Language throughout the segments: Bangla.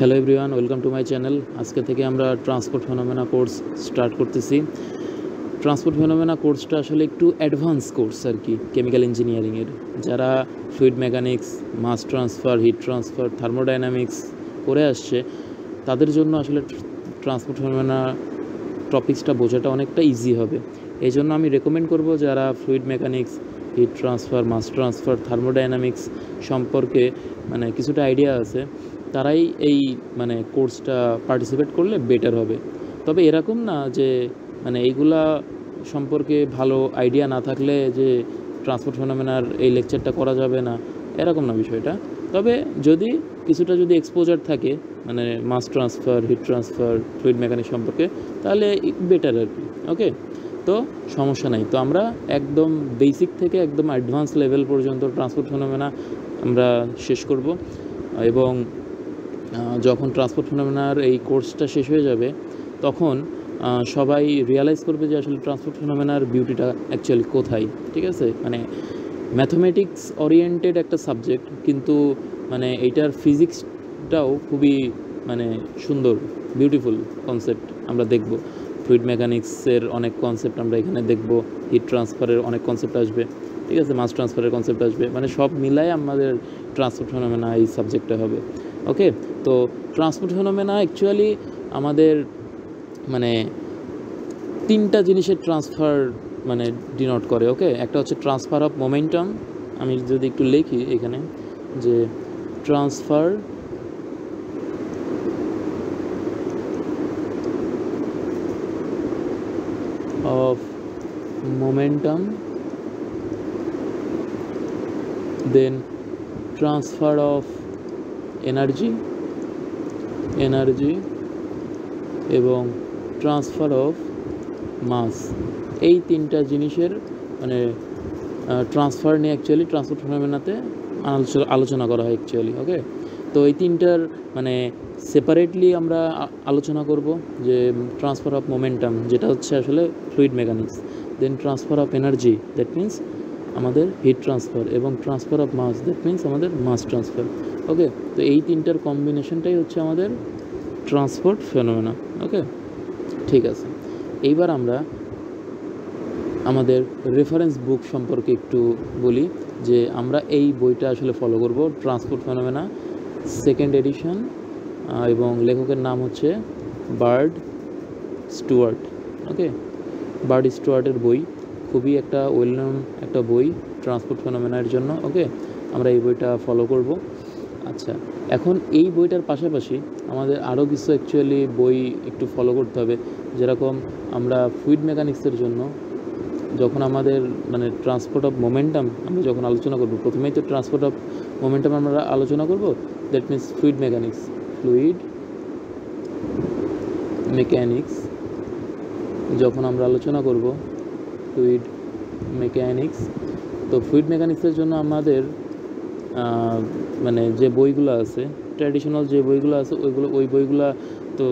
Hello everyone, welcome to my channel. আজকে থেকে আমরা ট্রান্সপোর্ট ফেনোমেনা কোর্স স্টার্ট করতেছি। ট্রান্সপোর্ট ফেনোমেনা কোর্সটা আসলে একটু অ্যাডভান্স কোর্স আর কি, কেমিক্যাল ইঞ্জিনিয়ারিংয়ের। যারা fluid mechanics, mass transfer, heat transfer, thermodynamics করে আসছে, তাদের জন্য আসলে ট্রান্সপোর্ট ফেনোমেনা টপিক্সটা বোঝাটা অনেকটা ইজি হবে। এই জন্য আমি রেকমেন্ড করব যারা fluid mechanics, heat transfer, mass transfer, thermodynamics সম্পর্কে কিছুটা আইডিয়া আছে, তারাই এই কোর্সটা পার্টিসিপেট করলে বেটার হবে। তবে এরকম না যে এইগুলা সম্পর্কে ভালো আইডিয়া না থাকলে যে ট্রান্সপোর্ট ফেনোমেনার এই লেকচারটা করা যাবে না, এরকম না বিষয়টা। তবে যদি এক্সপোজার থাকে mass transfer, heat transfer, fluid mechanics সম্পর্কে, তাহলে বেটার আর কি। ওকে, তো সমস্যা নাই। তো আমরা একদম বেসিক থেকে একদম অ্যাডভান্স লেভেল পর্যন্ত ট্রান্সপোর্ট ফেনোমেনা আমরা শেষ করব। এবং যখন ট্রান্সপোর্ট ফেনোমেনার এই কোর্সটা শেষ হয়ে যাবে, তখন সবাই রিয়ালাইজ করবে যে আসলে ট্রান্সপোর্ট ফেনোমেনার বিউটিটা অ্যাকচুয়ালি কোথায়। ঠিক আছে, ম্যাথমেটিক্স ওরিয়েন্টেড একটা সাবজেক্ট, কিন্তু এইটার ফিজিক্সটাও খুবই সুন্দর, বিউটিফুল কনসেপ্ট আমরা দেখব। ফ্লুইড মেকানিক্সের অনেক কনসেপ্ট আমরা এখানে দেখব, হিট ট্রান্সফারের অনেক কনসেপ্ট আসবে, ঠিক আছে, মাস ট্রান্সফারের কনসেপ্ট আসবে, সব মিলাই আমাদের ট্রান্সপোর্ট ফেনোমেনা এই সাবজেক্টটা হবে। ওকে, তো ট্রান্সপোর্ট ফেনোমেনা অ্যাকচুয়ালি আমাদের তিনটা জিনিসের ট্রান্সফার ডিনোট করে। ওকে, একটা হচ্ছে ট্রান্সফার অফ মোমেন্টাম। আমি যদি একটু লিখি এখানে যে transfer of momentum, then transfer of energy এবং ট্রান্সফার অফ মাস। এই তিনটা জিনিসের ট্রান্সফার নিয়ে অ্যাকচুয়ালি ট্রান্সপোর্ট ফেনোমেনাতে আলোচনা করা হয় অ্যাকচুয়ালি। ওকে, তো এই তিনটার সেপারেটলি আমরা আলোচনা করব, যে ট্রান্সফার অফ মোমেন্টাম যেটা হচ্ছে আসলে fluid mechanics, then transfer of energy that means আমাদের হিট ট্রান্সফার, এবং transfer of mass that means আমাদের মাস ট্রান্সফার। ওকে, তো এই তিনটার কম্বিনেশনটাই হচ্ছে আমাদের ট্রান্সপোর্ট ফেনোমেনা। ওকে, ঠিক আছে। এইবার আমরা আমাদের রেফারেন্স বুক সম্পর্কে একটু বলি, যে আমরা এই বইটা আসলে ফলো করব, ট্রান্সপোর্ট ফেনোমেনা সেকেন্ড এডিশন, এবং লেখকের নাম হচ্ছে বার্ড স্টুয়ার্ট। ওকে, বার্ড স্টুয়ার্টের বই, খুবই একটা ওয়েল নোন একটা বই ট্রান্সপোর্ট ফেনোমেনার জন্য। ওকে, আমরা এই বইটা ফলো করব। আচ্ছা, এখন এই বইটার পাশাপাশি আমাদের আরও কিছু অ্যাকচুয়ালি বই একটু ফলো করতে হবে। যেরকম আমরা ফ্লুইড মেকানিক্সের জন্য যখন আমাদের ট্রান্সপোর্ট অফ মোমেন্টাম আমরা যখন আলোচনা করব, প্রথমেই তো ট্রান্সপোর্ট অফ মোমেন্টাম আমরা আলোচনা করব, দ্যাট মিন্স ফ্লুইড মেকানিক্স যখন আমরা আলোচনা করব ফ্লুইড মেকানিক্স, তো ফ্লুইড মেকানিক্সের জন্য আমাদের যে বইগুলো আছে, ট্র্যাডিশনাল যে বইগুলো আছে, ওই বইগুলো তো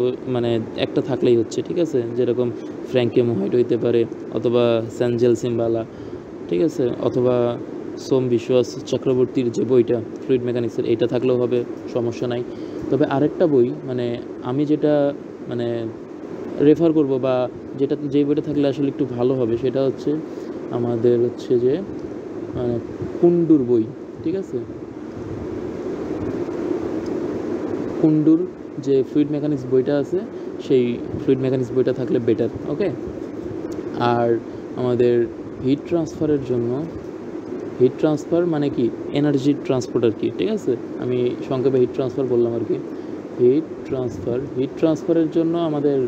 একটা থাকলেই হচ্ছে। ঠিক আছে, যেরকম ফ্র্যাঙ্কে মোহাইট হইতে পারে, অথবা স্যানজেল সিম্বালা, ঠিক আছে, অথবা সোম বিশ্বাস চক্রবর্তীর যে বইটা ফ্লুইড মেকানিক্সের, এইটা থাকলেও হবে, সমস্যা নাই। তবে আরেকটা বই আমি যেটা রেফার করব, বা যে বইটা থাকলে আসলে একটু ভালো হবে, সেটা হচ্ছে আমাদের যে কুন্ডুর বই। ঠিক আছে, কুন্ডুর যে ফ্লুইড মেকানিক্স বইটা আছে, সেই ফ্লুইড মেকানিক্স বইটা থাকলে বেটার। ওকে, আর আমাদের হিট ট্রান্সফারের জন্য, হিট ট্রান্সফার কি এনার্জি ট্রান্সপোর্ট আর কি। ঠিক আছে, আমি সংক্ষেপে হিট ট্রান্সফার বললাম আর কি। হিট ট্রান্সফারের জন্য আমাদের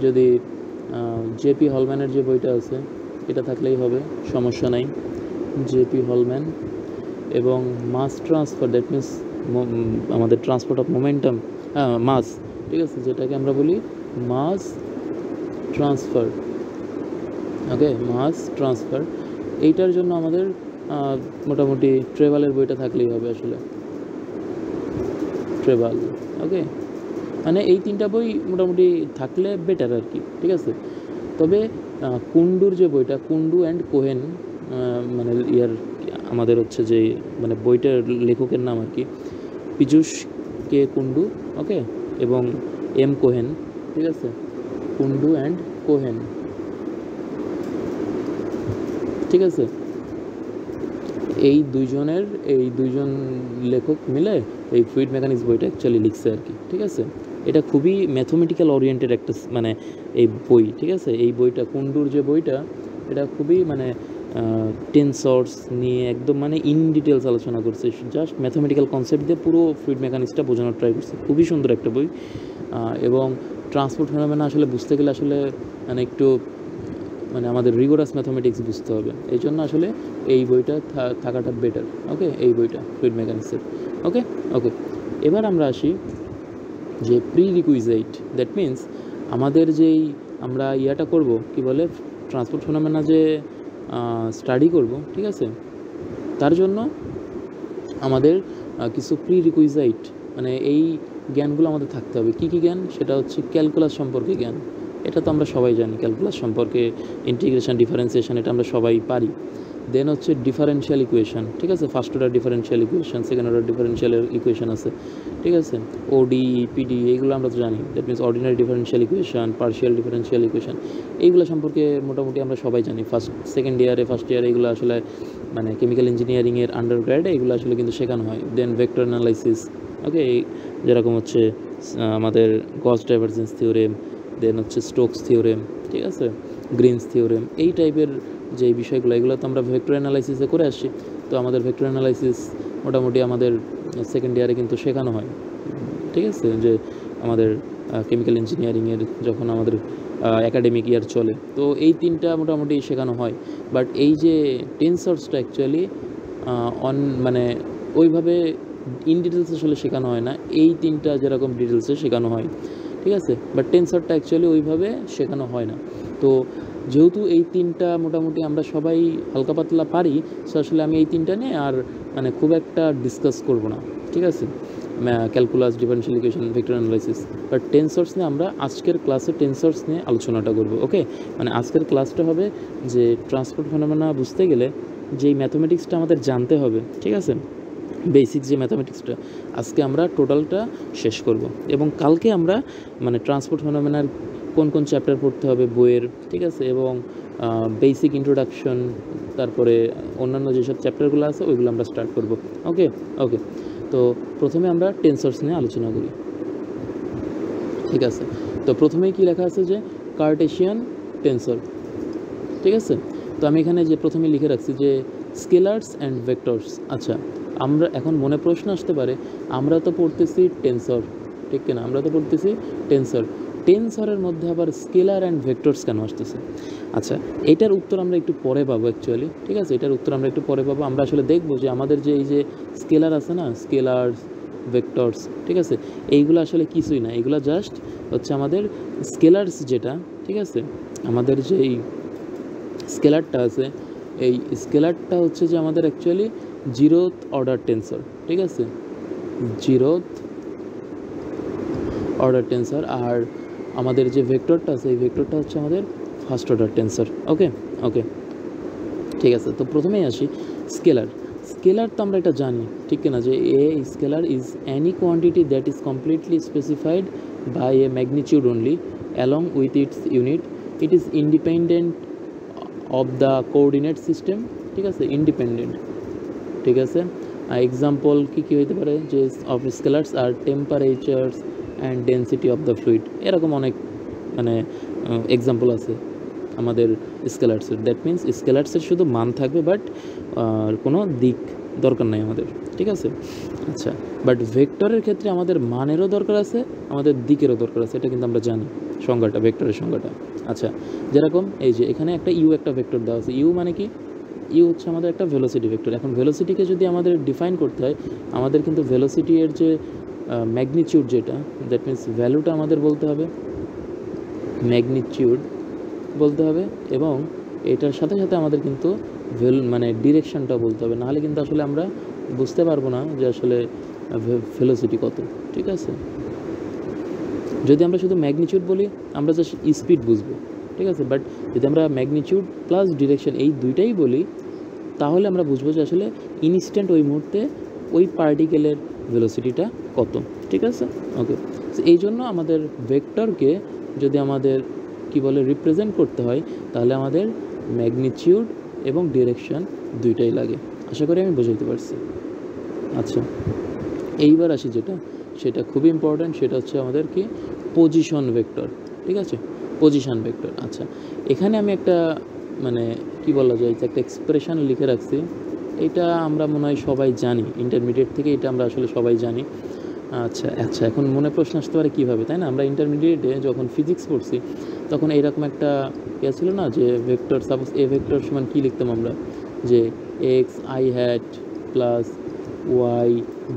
যদি জেপি হলম্যানের যে বইটা আছে, এটা থাকলেই হবে, সমস্যা নাই। জেপি হলম্যান, এবং মাস ট্রান্সফার দ্যাট মিন্স আমাদের ট্রান্সপোর্ট অফ মোমেন্টাম, মাস, ঠিক আছে, যেটাকে আমরা বলি মাস ট্রান্সফার। ওকে, মাস ট্রান্সফার, এইটার জন্য আমাদের মোটামুটি ট্রেভালের বইটা থাকলেই হবে আসলে, ট্রেভাল। ওকে, এই তিনটা বই মোটামুটি থাকলে বেটার আর কি। ঠিক আছে, তবে কুন্ডুর যে বইটা, কুন্ডু অ্যান্ড কোহেন, আমাদের যে বইটার লেখকের নাম আর কি পীযূষ কে কুন্ডু, ওকে, এবং এম কোহেন, ঠিক আছে, কুন্ডু অ্যান্ড কোহেন, ঠিক আছে। এই দুইজন লেখক মিলে এই ফ্লুইড মেকানিক্স বইটা অ্যাকচুয়ালি লিখছে আর কি, ঠিক আছে। এটা খুবই ম্যাথমেটিক্যাল ওরিয়েন্টেড একটা মানে এই বই, ঠিক আছে। এই বইটা কুন্ডুর যে বইটা, এটা খুবই মানে টেনসর্স নিয়ে একদম মানে ইন ডিটেলস আলোচনা করছে, জাস্ট ম্যাথমেটিক্যাল কনসেপ্ট দিয়ে পুরো ফ্লুইড মেকানিক্সটা বোঝানোর ট্রাই করছে, খুবই সুন্দর একটা বই। এবং ট্রান্সপোর্ট ফেনোমেনা আসলে বুঝতে গেলে আসলে মানে একটু মানে আমাদের রিগোরাস ম্যাথামেটিক্স বুঝতে হবে, এই জন্য আসলে এই বইটা থাকাটা বেটার। ওকে, এই বইটা ফ্লুইড মেকানিক্সের। ওকে ওকে, এবার আমরা আসি যে প্রি রিকুইজাইট, দ্যাট মিন্স আমাদের যেই আমরা ইয়াটা করব, কি বলে, ট্রান্সপোর্ট ফেনোমেনা যে স্টাডি করব, ঠিক আছে, তার জন্য আমাদের কিছু প্রি রিকুইজাইট মানে এই জ্ঞানগুলো আমাদের থাকতে হবে। কী কী জ্ঞান? সেটা হচ্ছে ক্যালকুলাস সম্পর্কে জ্ঞান, এটা তো আমরা সবাই জানি, ক্যালকুলাস সম্পর্কে, ইন্টিগ্রেশন, ডিফারেন্সিয়েশন, এটা আমরা সবাই পারি। দেন হচ্ছে ডিফারেনশিয়াল ইকুয়েশন, ঠিক আছে, first order differential equation, second order differential equation আছে, ঠিক আছে, ওডি, পিডি, এইগুলো আমরা তো জানি। That means ordinary differential equation, partial differential equation, এইগুলো সম্পর্কে মোটামুটি আমরা সবাই জানি। ফার্স্ট ইয়ারে এগুলো আসলে মানে কেমিক্যাল ইঞ্জিনিয়ারিংয়ের আন্ডার গ্রেডে এগুলো আসলে কিন্তু শেখানো হয়। দেন ভেক্টর অ্যানালাইসিস, ওকে, যেরকম হচ্ছে আমাদের গস ডাইভারজেন্স থিওরেম, দেন হচ্ছে স্টোকস থিওরেম, ঠিক আছে, গ্রিনস থিওরেম, এই টাইপের যে বিষয়গুলো, এগুলো তো আমরা ভেক্টর অ্যানালাইসিসে করে আসছি। তো আমাদের ভেক্টর অ্যানালাইসিস মোটামুটি আমাদের সেকেন্ড ইয়ারে কিন্তু শেখানো হয়, ঠিক আছে, যে আমাদের কেমিক্যাল ইঞ্জিনিয়ারিংয়ের যখন আমাদের অ্যাকাডেমিক ইয়ার চলে, তো এই তিনটা মোটামুটি শেখানো হয়। বাট এই যে টেনসর্সটা অ্যাকচুয়ালি মানে ওইভাবে ইন ডিটেলস আসলে শেখানো হয় না, এই তিনটা যেরকম ডিটেলসে শেখানো হয়, ঠিক আছে, বাট টেনসরটা অ্যাকচুয়ালি ওইভাবে শেখানো হয় না। তো যেহেতু এই তিনটা মোটামুটি আমরা সবাই হালকা পাতলা পারি, সো আসলে আমি এই তিনটা নিয়ে আর মানে খুব একটা ডিসকাস করব না, ঠিক আছে, calculus, differential equation, vector analysis. But tensors নিয়ে আমরা আজকের ক্লাসে টেনসর্স নিয়ে আলোচনাটা করব। ওকে, মানে আজকের ক্লাসটা হবে যে ট্রান্সপোর্ট ফেনোমেনা বুঝতে গেলে যেই ম্যাথমেটিক্সটা আমাদের জানতে হবে, ঠিক আছে, বেসিক যে ম্যাথামেটিক্সটা, আজকে আমরা টোটালটা শেষ করব। এবং কালকে আমরা মানে ট্রান্সপোর্ট ফেনোমেনার কোন কোন চ্যাপ্টার পড়তে হবে বইয়ের, ঠিক আছে, এবং বেসিক ইন্ট্রোডাকশন, তারপরে অন্যান্য যেসব চ্যাপ্টারগুলো আছে ওইগুলো আমরা স্টার্ট করব। ওকে ওকে, তো প্রথমে আমরা টেনসর্স নিয়ে আলোচনা করি, ঠিক আছে। তো প্রথমেই কি লেখা আছে যে কার্টেশিয়ান টেনসর, ঠিক আছে। তো আমি এখানে যে প্রথমে লিখে রাখছি যে স্কেলার্স অ্যান্ড ভেক্টরস। আচ্ছা, আমরা এখন মনে প্রশ্ন আসতে পারে, আমরা তো পড়তেছি টেনসর, ঠিক কিনা, আমরা তো পড়তেছি টেনসর, টেনসরের মধ্যে আবার স্কেলার অ্যান্ড ভেক্টরস কেন আসতেছে? আচ্ছা, এটার উত্তর আমরা একটু পরে পাবো অ্যাকচুয়ালি, ঠিক আছে, এটার উত্তর আমরা একটু পরে পাবো। আমরা আসলে দেখবো যে আমাদের যে এই যে স্কেলার আছে না, স্কেলার্স, ভেক্টরস, ঠিক আছে, এইগুলো আসলে কিছুই না, এগুলো জাস্ট হচ্ছে আমাদের স্কেলার্স যেটা, ঠিক আছে, আমাদের যে এই স্কেলারটা আছে, এই স্কেলারটা হচ্ছে যে আমাদের অ্যাকচুয়ালি জিরোথ অর্ডার টেনসর, ঠিক আছে, জিরোথ অর্ডার টেনসর। আর আমাদের যে ভেক্টরটা আছে, এই ভেক্টরটা হচ্ছে আমাদের ফার্স্ট অর্ডার টেনসর। ওকে ওকে, ঠিক আছে। তো প্রথমেই আসি স্কেলার। স্কেলার তো আমরা এটা জানি, ঠিক কিনা, যে a scalar is any quantity that is completely specified by a magnitude only along with its unit, it is independent of the coordinate system, ঠিক আছে, ইন্ডিপেন্ডেন্ট, ঠিক আছে। এক্সাম্পল কী হইতে পারে, যে অফ স্কেলার্স আর temperatures and density of the fluid, এরকম অনেক মানে এক্সাম্পল আছে আমাদের স্কেলার্সের। দ্যাট মিন্স স্কেলার্সের শুধু মান থাকবে, বাট কোনো দিক দরকার নাই আমাদের, ঠিক আছে। আচ্ছা, বাট ভেক্টরের ক্ষেত্রে আমাদের মানেরও দরকার আছে, আমাদের দিকেরও দরকার আছে, এটা কিন্তু আমরা জানি সংজ্ঞাটা, ভেক্টরের সংজ্ঞাটা। আচ্ছা, যেরকম এই যে এখানে একটা একটা ভেক্টর দেওয়া আছে, ইউ মানে কি, ইউ হচ্ছে আমাদের একটা ভেলোসিটি ভেক্টর। এখন ভেলোসিটিকে যদি আমাদের ডিফাইন করতে হয়, আমাদের কিন্তু ভেলোসিটি এর যে ম্যাগনিটিউড যেটা, দ্যাট মিন্স ভ্যালুটা আমাদের বলতে হবে, ম্যাগনিটিউড বলতে হবে, এবং এটার সাথে সাথে আমাদের কিন্তু মানে ডিরেকশনটা বলতে হবে, নাহলে কিন্তু আসলে আমরা বুঝতে পারবো না যে আসলে ভেলোসিটি কত, ঠিক আছে। যদি আমরা শুধু ম্যাগনিটিউড বলি, আমরা জাস্ট স্পিড বুঝবো, ঠিক আছে, বাট যদি আমরা ম্যাগনিটিউড প্লাস ডিরেকশন এই দুইটাই বলি, তাহলে আমরা বুঝবো যে আসলে ইনস্ট্যান্ট ওই মুহূর্তে ওই পার্টিকেলের ভেলোসিটিটা কত, ঠিক আছে? ওকে, এই জন্য আমাদের ভেক্টরকে যদি আমাদের কি বলে রিপ্রেজেন্ট করতে হয়, তাহলে আমাদের ম্যাগনিটিউড এবং ডিরেকশন দুইটাই লাগে। আশা করি আমি বোঝাতে পারছি। আচ্ছা, এইবার আসি সেটা খুবই ইম্পর্ট্যান্ট, সেটা হচ্ছে আমাদের কি পজিশন ভেক্টর। ঠিক আছে, পজিশন ভেক্টর। আচ্ছা, এখানে আমি একটা মানে কি বলা যায় যে একটা এক্সপ্রেশন লিখে রাখছি। এটা আমরা মনে হয় সবাই জানি, ইন্টারমিডিয়েট থেকে এটা আমরা আসলে সবাই জানি। আচ্ছা আচ্ছা, এখন মনে প্রশ্ন আসতে পারে কীভাবে, তাই না? আমরা ইন্টারমিডিয়েটে যখন ফিজিক্স পড়ছি তখন এইরকম একটা ইয়ে ছিল না, যে ভেক্টর, সাপোজ এ ভেক্টর সমান কী লিখতাম আমরা, যে x i hat plus y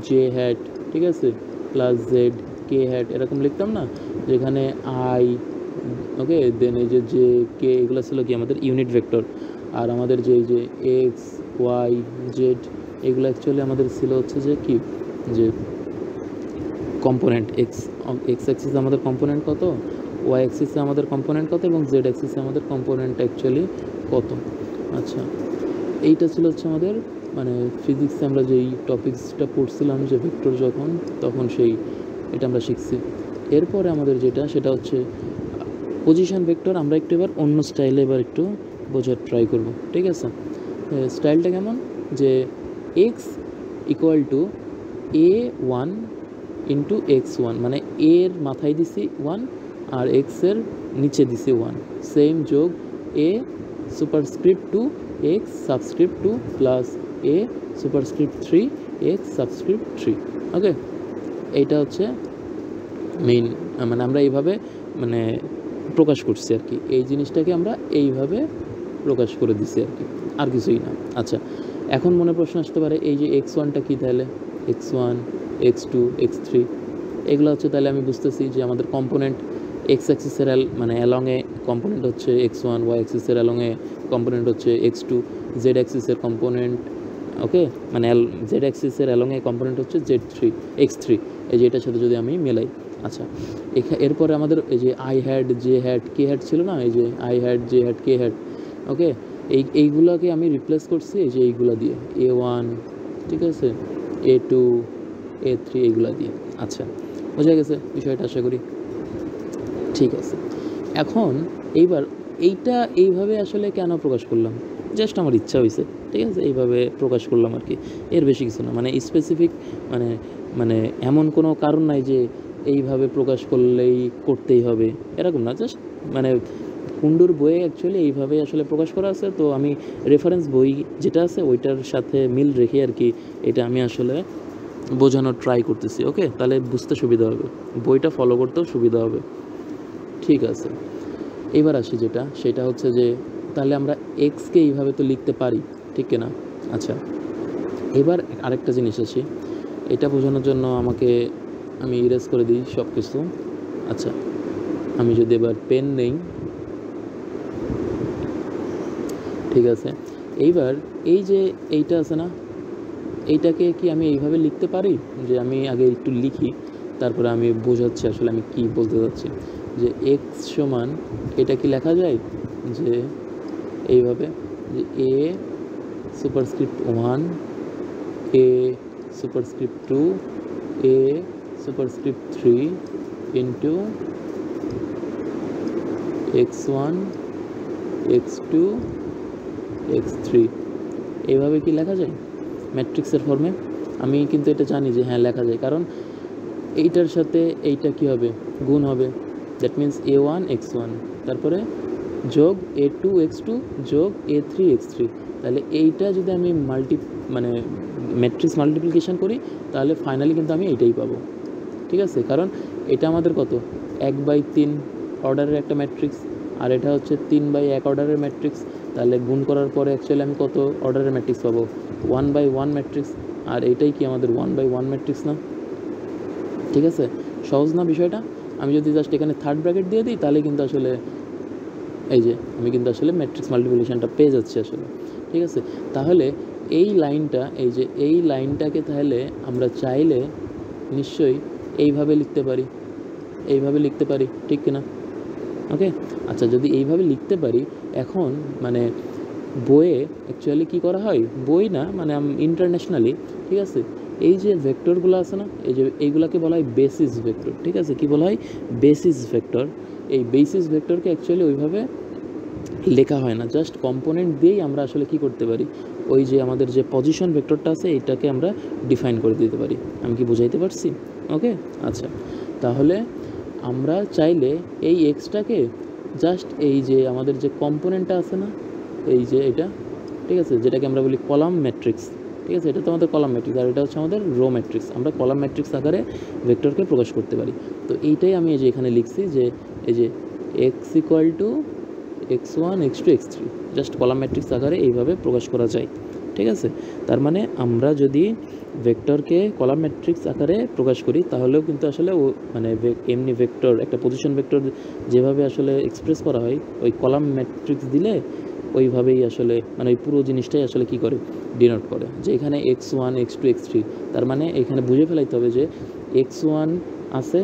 j hat, ঠিক আছে, প্লাস জেড কে হ্যাট, এরকম লিখতাম না, যেখানে আই, ওকে, দেন এই যে কে, এগুলো ছিল কি আমাদের ইউনিট ভেক্টর, আর আমাদের যে এই যে এক্স ওয়াই জেড, এগুলো অ্যাকচুয়ালি আমাদের ছিল হচ্ছে যে কি, যে কম্পোনেন্ট। এক্স অ্যাক্সিসে আমাদের কম্পোনেন্ট কত, ওয়াই অ্যাক্সিসে আমাদের কম্পোনেন্ট কত, এবং জেড অ্যাক্সিসে আমাদের কম্পোনেন্ট অ্যাকচুয়ালি কত। আচ্ছা, এইটা ছিল হচ্ছে আমাদের মানে ফিজিক্সে আমরা যেই টপিক্সটা পড়ছিলাম যে ভেক্টর যখন, তখন এটা আমরা শিখছি। এরপরে আমাদের সেটা হচ্ছে পজিশন ভেক্টর। আমরা একটু এবার অন্য স্টাইলে একটু বোঝার ট্রাই করব। ঠিক আছে, স্টাইলটা কেমন, যে x equal to A one into x one, মানে এর মাথায় দিছি ওয়ান আর এক্সের নিচে দিছি ওয়ান, সেম যোগ a superscript two x subscript two plus a superscript three x subscript three. Okay, এইটা হচ্ছে মেইন, মানে আমরা এইভাবে মানে প্রকাশ করছি আর কি, এই জিনিসটাকে আমরা এইভাবে প্রকাশ করে দিছি আর কি, আর কিছুই না। আচ্ছা, এখন মনে প্রশ্ন আসতে পারে এই যে এক্স ওয়ানটা কী, তাহলে x one x two x three এগুলো হচ্ছে, তাহলে আমি বুঝতেছি যে আমাদের কম্পোনেন্ট এক্স অ্যাক্সিসের মানে অ্যালংয়ে কম্পোনেন্ট হচ্ছে এক্স ওয়ান, ওয়াই অ্যাক্সিসের অ্যালংয়ে কম্পোনেন্ট হচ্ছে এক্স টু, জেড অ্যাক্সিসের কম্পোনেন্ট, ওকে, মানে জেড অ্যাক্সিসের অ্যালংয়ে কম্পোনেন্ট হচ্ছে জেড থ্রি এক্স থ্রি, এই যে এটার সাথে যদি আমি মেলাই। আচ্ছা, এরপরে আমাদের এই যে i hat j hat k hat ছিল না, এই যে i hat j hat k hat, okay, এইগুলোকে আমি রিপ্লেস করছি এই যে এইগুলো দিয়ে, এ ওয়ান, ঠিক আছে, এ টু এ থ্রি, এইগুলো দিয়ে। আচ্ছা, বোঝা গেছে বিষয়টা আশা করি। ঠিক আছে, এখন এইবার এইভাবে আসলে কেন প্রকাশ করলাম, জাস্ট আমার ইচ্ছা হয়েছে, ঠিক আছে, এইভাবে প্রকাশ করলাম আর কি, এর বেশি কিছু না, মানে স্পেসিফিক মানে মানে এমন কোনো কারণ নাই যে এইভাবে প্রকাশ করতেই হবে, এরকম না, জাস্ট মানে কুন্ডুর বইয়ে অ্যাকচুয়ালি এইভাবে আসলে প্রকাশ করা আছে, তো আমি রেফারেন্স বই যেটা আছে ওইটার সাথে মিল রেখে আর কি এটা আমি আসলে বোঝানোর ট্রাই করতেছি। ওকে, তাহলে বুঝতে সুবিধা হবে, বইটা ফলো করতেও সুবিধা হবে। ঠিক আছে, এবার আসি সেটা হচ্ছে যে তাহলে আমরা এক্সকে এইভাবে তো লিখতে পারি, ঠিক না? আচ্ছা, এবার আরেকটা জিনিস আছে, এটা বোঝানোর জন্য আমি ইরেজ করে দিই সব কিছু। আচ্ছা, আমি যদি এবার পেন নেই, ঠিক আছে, এইবার এই যে এইটা আছে না, এইটাকে কি আমি এইভাবে লিখতে পারি, যে আমি আগে একটু লিখি তারপরে আমি বোঝাচ্ছি আসলে আমি কি বলতে চাচ্ছি, যে এক্স সমান এটা কি লেখা যায় যে এইভাবে, যে a superscript one, a superscript two, a superscript three into x one x two x three, এইভাবে কি লেখা যায় ম্যাট্রিক্সের ফর্মে? আমি কিন্তু এটা জানি যে হ্যাঁ লেখা যায়, কারণ এইটার সাথে এইটা কি হবে, গুণ হবে, that means a one x one, তারপরে যোগ এ টু এক্স টু যোগ এ থ্রি এক্স থ্রি, তাহলে এইটা যদি আমি মানে ম্যাট্রিক্স মাল্টিপ্লিকেশান করি তাহলে ফাইনালি কিন্তু আমি এইটাই পাবো। ঠিক আছে, কারণ এটা আমাদের কত 1/3 অর্ডারের একটা ম্যাট্রিক্স, আর এটা হচ্ছে 3/1 অর্ডারের ম্যাট্রিক্স, তাহলে গুণ করার পরে অ্যাকচুয়ালি আমি কত অর্ডারের ম্যাট্রিক্স পাবো 1/1 ম্যাট্রিক্স, আর এইটাই কি আমাদের 1/1 ম্যাট্রিক্স না? ঠিক আছে, সহজ না বিষয়টা? আমি যদি জাস্ট এখানে থার্ড ব্র্যাকেট দিয়ে দিই তাহলে কিন্তু আসলে এই যে আমি কিন্তু আসলে ম্যাট্রিক্স মাল্টিপ্লিকেশনটা পেয়ে যাচ্ছি আসলে। ঠিক আছে, তাহলে এই লাইনটাকে তাহলে আমরা চাইলে নিশ্চয়ই এইভাবে লিখতে পারি, ঠিক কিনা? ওকে, আচ্ছা, যদি এইভাবে লিখতে পারি, এখন মানে বইয়ে অ্যাকচুয়ালি কী করা হয়, বই না মানে ইন্টারন্যাশনালি, ঠিক আছে, এই যে ভেক্টরগুলো আছে না, এই যে এইগুলাকে বলা হয় বেসিস ভেক্টর, ঠিক আছে? কি বলা হয়? Basis vector. এই বেসিস ভেক্টরকে অ্যাকচুয়ালি ওইভাবে লেখা হয় না, জাস্ট কম্পোনেন্ট দিয়েই আমরা আসলে কি করতে পারি, ওই যে আমাদের যে পজিশন ভেক্টরটা আছে এইটাকে আমরা ডিফাইন করে দিতে পারি। আমি কি বুঝাইতে পারছি? ওকে, আচ্ছা। তাহলে আমরা চাইলে এই এক্সটাকে জাস্ট এই যে আমাদের যে কম্পোনেন্টটা আছে না, এই যে এটা, ঠিক আছে, যেটাকে আমরা বলি কলাম ম্যাট্রিক্স, ঠিক আছে, এটা তো আমাদের কলাম ম্যাট্রিক্স, আর এটা হচ্ছে আমাদের রো ম্যাট্রিক্স। আমরা কলাম ম্যাট্রিক্স আকারে ভেক্টরকে প্রকাশ করতে পারি। তো এইটাই আমি এই যে এখানে লিখছি যে এই যে x equal to x1 x2 x3 just column matrix আকারে এইভাবে প্রকাশ করা যায়, ঠিক আছে? তার মানে আমরা যদি ভেক্টরকে কলাম ম্যাট্রিক্স আকারে প্রকাশ করি তাহলেও কিন্তু আসলে ও মানে এমনি ভেক্টর, একটা পজিশন ভেক্টর যেভাবে আসলে এক্সপ্রেস করা হয় ওই কলাম ম্যাট্রিক্স দিলে ওইভাবেই আসলে মানে ওই পুরো জিনিসটাই আসলে কি করে, ডিনোট করে। যে এখানে x1 x2 x3, তার মানে এখানে বুঝে ফেলাইতে হবে যে x1 আছে,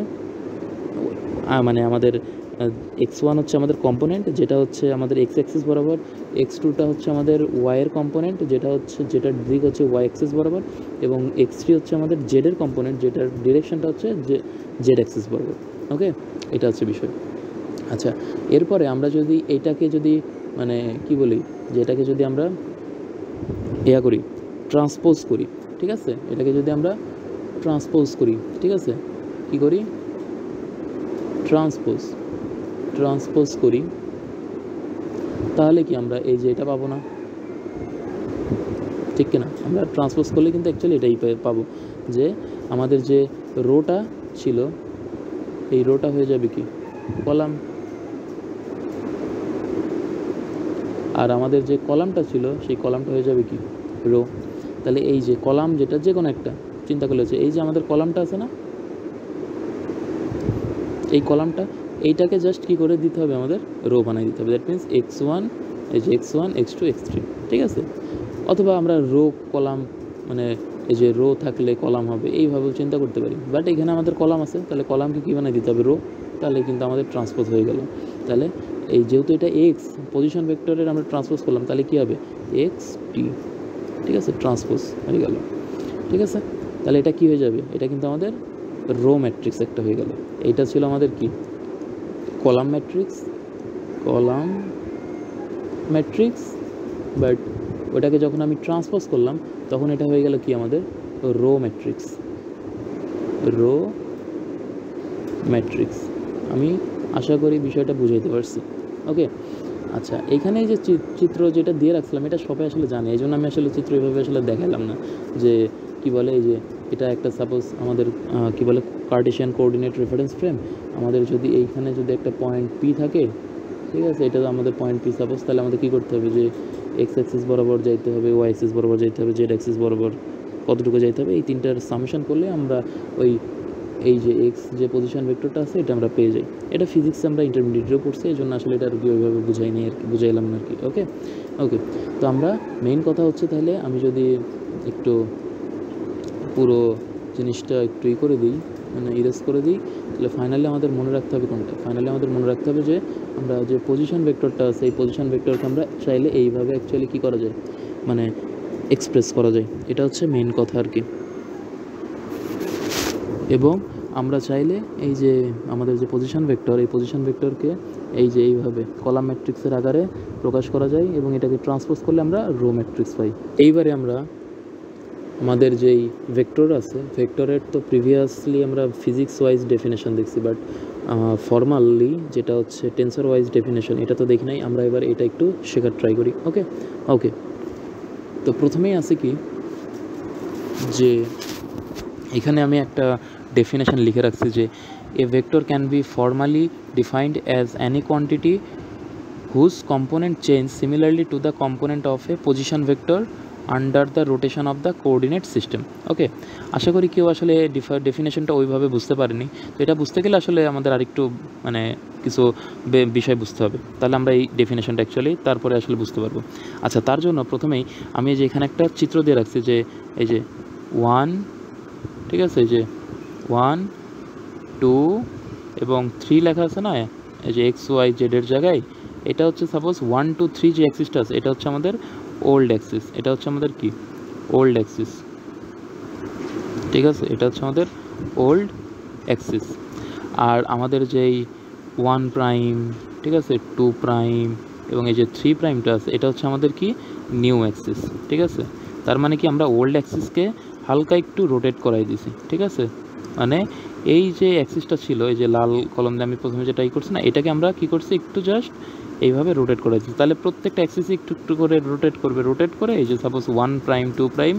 মানে আমাদের x1 হচ্ছে আমাদের কম্পোনেন্ট, যেটা হচ্ছে আমাদের x অ্যাক্সিস বরাবর, x2টা হচ্ছে আমাদের y এর কম্পোনেন্ট, যেটার দিক হচ্ছে y অ্যাক্সিস বরাবর, এবং x3 হচ্ছে আমাদের z এর কম্পোনেন্ট, যেটার ডিরেকশনটা হচ্ছে z অ্যাক্সিস বরাবর। ওকে, এটা হচ্ছে বিষয়। আচ্ছা, এরপরে আমরা যদি এটাকে যদি মানে কি বলি, যে এটাকে যদি আমরা করি, ট্রান্সপোজ করি, ঠিক আছে, এটাকে যদি আমরা ট্রান্সপোজ করি, ঠিক আছে, কি করি, ট্রান্সপোজ করি, তাহলে কি আমরা এই যে এটা পাবো না, ঠিক কিনা? আমরা ট্রান্সপোজ করলে কিন্তু অ্যাকচুয়ালি এটাই পাবো, যে আমাদের যে রোটা ছিল এই রোটা হয়ে যাবে কি কলাম, আর আমাদের যে কলামটা ছিল সেই কলামটা হয়ে যাবে কি রো। তাহলে এই যে কলাম, যেটা যে কোনো একটা চিন্তা করলে হচ্ছে, এই যে আমাদের কলামটা আছে না, এই কলামটা, এইটাকে জাস্ট কি করে দিতে হবে, আমাদের রো বানাই দিতে হবে। দ্যাট মিনস x1, এই যে x1 x2 x3, ঠিক আছে? অথবা আমরা রো কলাম, মানে এই যে রো থাকলে কলাম হবে, এইভাবে চিন্তা করতে পারি। বাট এখানে আমাদের কলাম আছে, তাহলে কলামকে কী বানাই দিতে হবে, রো। তাহলে কিন্তু আমাদের ট্রান্সপোজ হয়ে গেল। তাহলে এই যেহেতু এটা এক্স পজিশন ভেক্টরের আমরা ট্রান্সপোজ করলাম, তাহলে কী হবে, xt, ঠিক আছে, ট্রান্সপোজ হয়ে গেল, ঠিক আছে? তাহলে এটা কি হয়ে যাবে, এটা কিন্তু আমাদের রো ম্যাট্রিক্স একটা হয়ে গেল। এইটা ছিল আমাদের কি কলাম ম্যাট্রিক্স, বাট ওটাকে যখন আমি ট্রান্সপোজ করলাম তখন এটা হয়ে গেল কি আমাদের রো ম্যাট্রিক্স। আমি আশা করি বিষয়টা বুঝাইতে পারছি। ওকে, আচ্ছা, এখানে যে চিত্র যেটা দিয়ে রাখছিলাম এটা সবাই আসলে জানে, এই জন্য আমি আসলে চিত্র এভাবে আসলে দেখালাম না। যে কি বলে, এই যে এটা একটা সাপোজ আমাদের কি বলে কার্টেশিয়ান কোঅর্ডিনেট রেফারেন্স ফ্রেম। আমাদের যদি এইখানে যদি একটা পয়েন্ট পি থাকে, ঠিক আছে, এটা আমাদের পয়েন্ট পি সাপোজ, তাহলে আমাদের কী করতে হবে, যে এক্স অ্যাক্সিস বরাবর যাইতে হবে, ওয়াই অ্যাক্সিস বরাবর যাইতে হবে, জেড অ্যাক্সিস বরাবর কতটুকু যাইতে হবে, এই তিনটার সামেশন করলে আমরা ওই এই যে এক্স যে পজিশন ভেক্টরটা আছে এটা আমরা পেয়ে যাই। এটা ফিজিক্সে আমরা ইন্টারমিডিয়েটেও পড়ছি, এই জন্য আসলে এটা আর কি ওইভাবে বুঝাইনি আর কি, বুঝাইলাম না আর কি। ওকে, তো আমরা মেইন কথা হচ্ছে, তাহলে আমি যদি একটু পুরো জিনিসটা একটু করে দিই, মানে ইরেজ করে দিই, তাহলে ফাইনালি আমাদের মনে রাখতে হবে কোনটা, ফাইনালি আমাদের মনে রাখতে হবে যে আমরা যে পজিশন ভেক্টরটা আছে এই পজিশন ভেক্টরকে আমরা চাইলে এইভাবে অ্যাকচুয়ালি কী করা যায়, মানে এক্সপ্রেস করা যায়। এটা হচ্ছে মেইন কথা আর কি। এবং আমরা চাইলে এই যে আমাদের যে পজিশন ভেক্টর, এই পজিশন ভেক্টরকে এই যে এইভাবে কলাম ম্যাট্রিক্সের আকারে প্রকাশ করা যায়, এবং এটাকে ট্রান্সপোজ করলে আমরা রো ম্যাট্রিক্স পাই। এইবারে আমরা আমাদের যেই ভেক্টর আছে, ভেক্টরের তো প্রিভিয়াসলি আমরা ফিজিক্স ওয়াইজ ডেফিনেশন দেখছি, বাট ফর্মালি যেটা হচ্ছে টেন্সর ওয়াইজ ডেফিনেশন এটা তো দেখি নাই। আমরা এবার এটা একটু শেখার ট্রাই করি। ওকে, তো প্রথমেই আছে কি, যে এখানে আমি একটা ডেফিনেশন লিখে রাখছি যে a vector can be formally defined as any quantity whose component change similarly to the component of a position vector under the rotation of the coordinate system. Okay, আশা করি কেউ আসলে ডেফিনেশনটা ওইভাবে বুঝতে পারেনি। তো এটা বুঝতে গেলে আসলে আমাদের আরেকটু মানে কিছু বিষয় বুঝতে হবে, তাহলে আমরা এই ডেফিনেশনটা অ্যাকচুয়ালি তারপরে আসলে বুঝতে পারবো। আচ্ছা, তার জন্য প্রথমেই আমি যে এখানে একটা চিত্র দিয়ে রাখছি, যে এই যে 1, ঠিক আছে, এই যে 1, 2 এবং 3 লেখা আছে না, এই যে এক্স ওয়াই জেডের জায়গায়, এটা হচ্ছে সাপোজ 1, 2, 3 যে অ্যাক্সিসটা আছে এটা হচ্ছে আমাদের ওল্ড অ্যাক্সিস, এটা হচ্ছে আমাদের কি ওল্ড অ্যাক্সিস। ঠিক আছে, এটা হচ্ছে আমাদের ওল্ড অ্যাক্সিস। আর আমাদের যেই 1 প্রাইম, ঠিক আছে, 2 প্রাইম এবং এই যে 3 প্রাইমটা আছে, এটা হচ্ছে আমাদের কি নিউ অ্যাক্সিস। ঠিক আছে, তার মানে কি আমরা ওল্ড অ্যাক্সিসকে হালকা একটু রোটেট করাই দিছি। ঠিক আছে, মানে এই যে অ্যাক্সিসটা ছিল, এই যে লাল কলম দিয়ে আমি প্রথমে যেটা করছি না, এটাকে আমরা কি করছি একটু জাস্ট এইভাবে রোটেট করে দিচ্ছি। তাহলে প্রত্যেকটা অ্যাক্সিসে একটু একটু করে রোটেট করবে, রোটেট করে এই যে সাপোজ 1 প্রাইম 2 প্রাইম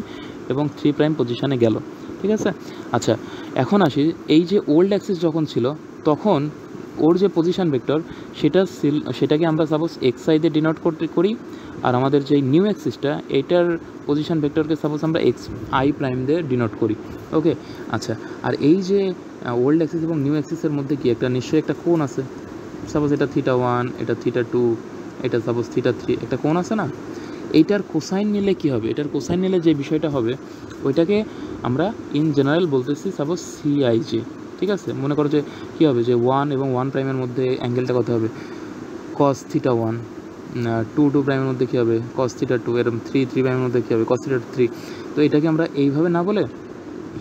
এবং 3 প্রাইম পজিশনে গেল। ঠিক আছে, আচ্ছা এখন আসি, এই যে ওল্ড অ্যাক্সিস যখন ছিল তখন ওর যে পজিশন ভেক্টর সেটাকে আমরা সাপোজ এক্স দিয়ে ডিনোট করি, আর আমাদের যে নিউ অ্যাক্সিসটা এইটার পজিশন ভেক্টরকে সাপোজ আমরা এক্স আই প্রাইম দিয়ে ডিনোট করি। ওকে, আচ্ছা, আর এই যে ওল্ড অ্যাক্সিস এবং নিউ অ্যাক্সিসের মধ্যে কি একটা নিশ্চয়ই একটা কোণ আছে। সাপোজ এটা θ1, এটা θ2, এটা সাপোজ θ3, একটা কোণ আছে না। এইটার কোসাইন নিলে কি হবে, এটার কোসাইন নিলে যে বিষয়টা হবে ওইটাকে আমরা ইন জেনারেল বলতেছি সাপোজ সিআইজে। ঠিক আছে, মনে করো যে কী হবে যে 1 এবং 1 প্রাইমের মধ্যে অ্যাঙ্গেলটা কত হবে cos θ1, 2 প্রাইমের মধ্যে কী হবে cos θ2, এরকম 3 প্রাইমের মধ্যে কী হবে cos θ3। তো এটাকে আমরা এইভাবে না বলে